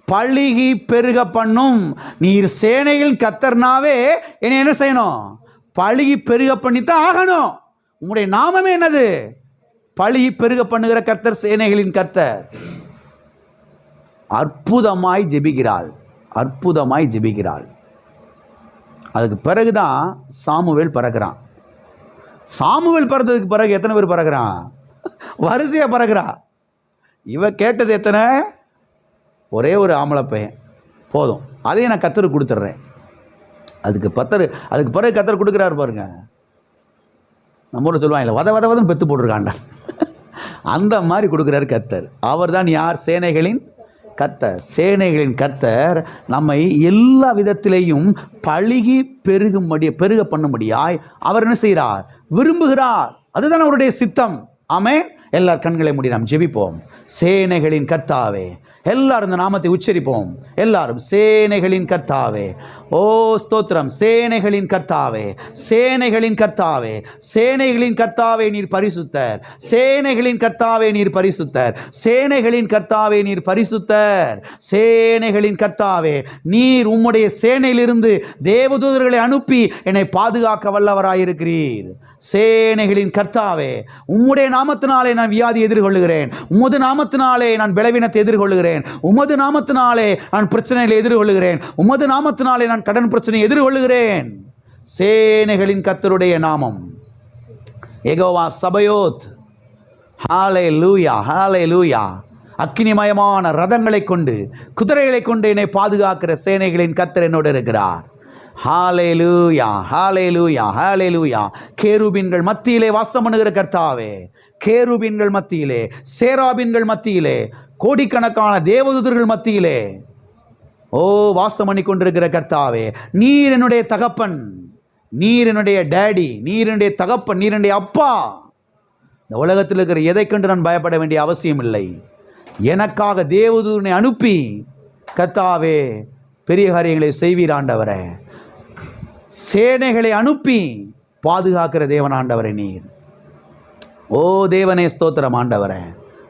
Speaker 1: பழுகி பெருக பண்ணும். நீர் சேனைகளின் கர்த்தர்னாவே என்ன என்ன செய்யணும்? பழுகி பெருக பண்ணித்தான் ஆகணும். உங்களுடைய நாமமே என்னது? பழுகி பெருக பண்ணுகிற கர்த்தர், சேனைகளின் கர்த்தர். அற்புதமாய் ஜெபிக்கிறாள், அற்புதமாய் ஜெபிக்கிறாள். அதுக்கு பிறகுதான் சாமுவேல் பிறகுறான். சாமுவேல் பிறந்ததுக்கு பிறகு எத்தனை பேர் பிறகுறான்? வரிசையா பிறகுறான். இவ கேட்டது எத்தனை? ஒரே ஒரு ஆம்பளை பையன் போதும், அதையும் நான் கத்தருக்கு கொடுத்துட்றேன். அதுக்கு பிறகு கத்தர் கொடுக்குறாரு பாருங்க. நம்ம ஊரில் சொல்லுவாங்க வத வதன்னு பெத்து போட்டிருக்காண்டா, அந்த மாதிரி கொடுக்குறாரு கத்தர். அவர் தான் யார்? சேனைகளின் கர்த்தர். சேனைகளின் கர்த்தர் நம்மை எல்லா விதத்திலேயும் பழுகி பெருக பண்ணும்படியாய் அவர் என்ன செய்கிறார்? விரும்புகிறார். அதுதான் அவருடைய சித்தம். ஆமென். எல்லார் கண்களை மூடி நாம் ஜெபிப்போம். சேனைகளின் கர்த்தாவே, எல்லாரும் இந்த நாமத்தை உச்சரிப்போம். எல்லாரும் சேனைகளின் கர்த்தாவே. ஓ ஸ்தோத்திரம். சேனைகளின் கர்த்தாவே, சேனைகளின் கர்த்தாவே, சேனைகளின் கர்த்தாவே நீர் பரிசுத்தர். சேனைகளின் கர்த்தாவே நீர் பரிசுத்தர். சேனைகளின் கர்த்தாவே நீர் பரிசுத்தர். சேனைகளின் கர்த்தாவே நீர் உம்முடைய சேனையிலிருந்து தேவதூதர்களை அனுப்பி என்னை பாதுகாக்க வல்லவராயிருக்கிறீர். சேனைகளின் கர்த்தாவே, உம்முடைய நாமத்தினாலே நான் வியாதி எதிர்கொள்ளுகிறேன். உமது நாமத்தினாலே நான் பலவீனத்தை எதிர்கொள்ளுகிறேன். உமது நாமத்தினாலே நான் பிரச்சனைகளை எதிர்கொள்ளுகிறேன். உமது நாமத்தினாலே நான் கடன் பிரச்சனையை எதிர்கொள்ளுகிறேன். சேனைகளின் கர்த்தருடைய நாமம் யெகோவா சபயோத். ஹல்லேலூயா, ஹல்லேலூயா. அக்கினிமயமான ரதங்களை கொண்டு குதிரைகளை கொண்டு என்னை பாதுகாக்கிற சேனைகளின் கர்த்தர் என்னோடு இருக்கிறார். ஹல்லேலூயா, ஹல்லேலூயா, ஹல்லேலூயா. கேருபீன்கள் மத்தியிலே வாசம் பண்ணுகிற கர்த்தாவே, கேருபீன்கள் மத்தியிலே, சேராபீன்கள் மத்தியிலே, கோடிக்கணக்கான தேவதூதர்கள் மத்தியிலே ஓ வாசம் பண்ணி கொண்டிருக்கிற கர்த்தாவே, நீர் என்னுடைய தகப்பன், நீர் என்னுடைய டேடி, நீர் என்னுடைய தகப்பன், நீர் என்னுடைய அப்பா. இந்த உலகத்தில் இருக்கிற எதை கண்டு நான் பயப்பட வேண்டிய அவசியம் இல்லை. எனக்காக தேவதூதனை அனுப்பி கர்த்தாவே பெரிய காரியங்களை செய்வீர் ஆண்டவரே. சேனைகளை அனுப்பி பாதுகாக்கிற தேவன் ஆண்டவரே நீர். ஓ தேவனே ஸ்தோத்திரம் ஆண்டவரே,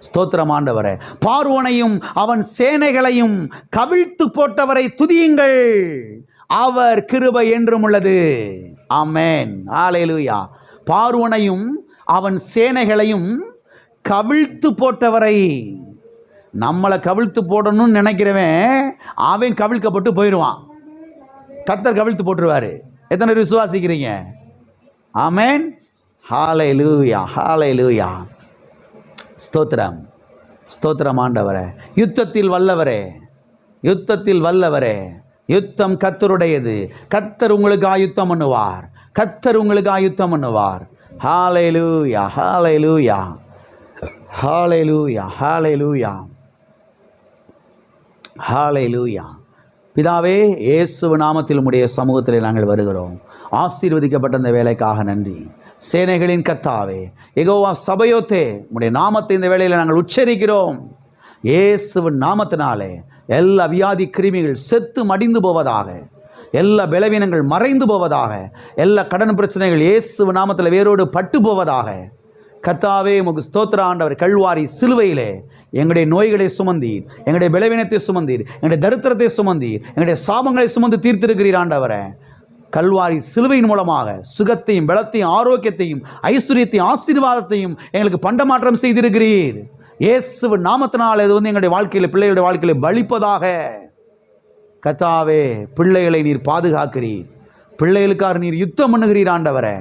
Speaker 1: ஸ்தோத்திரம் ஆண்டவரே. பார்வோனையும் அவன் சேனைகளையும் கவிழ்த்து போட்டவரை துதியுங்கள், அவர் கிருபை என்றும் உள்ளது. ஆமென், ஹல்லேலூயா. பார்வோனையும் அவன் சேனைகளையும் கவிழ்த்து போட்டவரை. நம்மளை கவிழ்த்து போடணும்னு நினைக்கிறவன் அவன் கவிழ்க்கப்பட்டு போயிடுவான். கர்த்தர் கவிழ்த்து போட்டுருவாரு. எத்தனை பேர் விசுவாசிக்கிறீங்க? ஆமென், ஹல்லேலூயா, ஹல்லேலூயா. ஸ்தோத்திரம், ஸ்தோத்திரம் ஆண்டவரே. யுத்தத்தில் வல்லவரே, யுத்தத்தில் வல்லவரே. யுத்தம் கர்த்தருடையது. கர்த்தர் உங்களுக்கு ஆயுத்தம் பண்ணுவார். கர்த்தர் உங்களுக்கு ஆயுத்தம் பண்ணுவார். ஹல்லேலூயா, ஹல்லேலூயா, ஹல்லேலூயா, ஹல்லேலூயா, ஹல்லேலூயா. பிதாவே, இயேசு நாமத்தில் உம்முடைய சமூகத்தில் நாங்கள் வருகிறோம். ஆசீர்வதிக்கப்பட்ட இந்த வேலைக்காக நன்றி. சேனைகளின் கர்த்தாவே, யெகோவா சபயோத்தே, உம்முடைய நாமத்தை இந்த வேளையில் நாங்கள் உச்சரிக்கிறோம். இயேசுவின் நாமத்தினாலே எல்லா வியாதி கிருமிகள் செத்து மடிந்து போவதாக, எல்லா பலவீனங்கள் மறைந்து போவதாக, எல்லா கடன் பிரச்சனைகள் இயேசுவின் நாமத்தில் வேரோடு பட்டு போவதாக. கர்த்தாவே உமக்கு ஸ்தோத்திர ஆண்டவர். கல்வாரி சிலுவையிலே எங்களுடைய நோய்களை சுமந்தீர், எங்களுடைய பலவீனத்தை சுமந்தீர், எங்களுடைய தரித்திரத்தை சுமந்தீர், எங்களுடைய சாபங்களை சுமந்து தீர்த்திருக்கிறீர் ஆண்டவரே. கல்வாரி சிலுவையின் மூலமாக சுகத்தையும் பலத்தையும் ஆரோக்கியத்தையும் ஐஸ்வர்யத்தையும் ஆசீர்வாதத்தையும் எங்களுக்கு பண்டமாற்றம் செய்திருக்கிறீர். இயேசுவின் நாமத்தினால் இது எங்களுடைய வாழ்க்கையில், பிள்ளைகளுடைய வாழ்க்கையில் பலிப்பதாக. கர்த்தாவே, பிள்ளைகளை நீர் பாதுகாக்கிறீர், பிள்ளைகளுக்காக நீர் யுத்தம் பண்ணுகிறீர் ஆண்டவரே.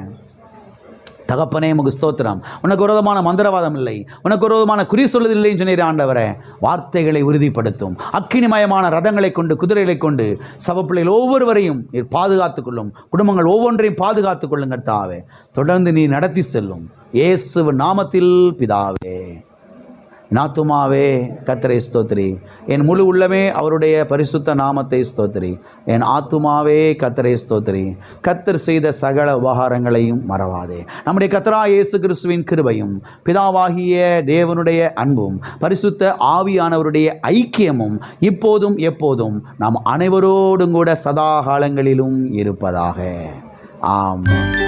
Speaker 1: தகப்பனே உமக்கு ஸ்தோத்திரம். உனக்கு விரோதமான மந்திரவாதம் இல்லை, உனக்கு விரோதமான குறி சொல்லுதல் இல்லைன்னு சொன்னீர் ஆண்டவரே. வார்த்தைகளை உறுதிப்படுத்தும் அக்கினிமயமான ரதங்களை கொண்டு குதிரைகளை கொண்டு சபப்பிள்ளைகள் ஒவ்வொருவரையும் நீர் பாதுகாத்துக் கொள்ளும். குடும்பங்கள் ஒவ்வொன்றையும் பாதுகாத்துக் கொள்ளும் கர்த்தாவே. தொடர்ந்து நீ நடத்தி செல்லும் இயேசுவின் நாமத்தில் பிதாவே. நாத்துமாவே கர்த்தரை ஸ்தோத்திரி, என் முழு உள்ளமே அவருடைய பரிசுத்த நாமத்தை ஸ்தோத்திரி. என் ஆத்துமாவே கர்த்தரை ஸ்தோத்திரி. கர்த்தர் செய்த சகல உபகாரங்களையும் மறவாதே. நம்முடைய கர்த்தராகிய இயேசு கிறிஸ்துவின் கிருபையும் பிதாவாகிய தேவனுடைய அன்பும் பரிசுத்த ஆவியானவருடைய ஐக்கியமும் இப்போதும் எப்போதும் நாம் அனைவரோடும் கூட சதா காலங்களிலும் இருப்பதாக. ஆமென்.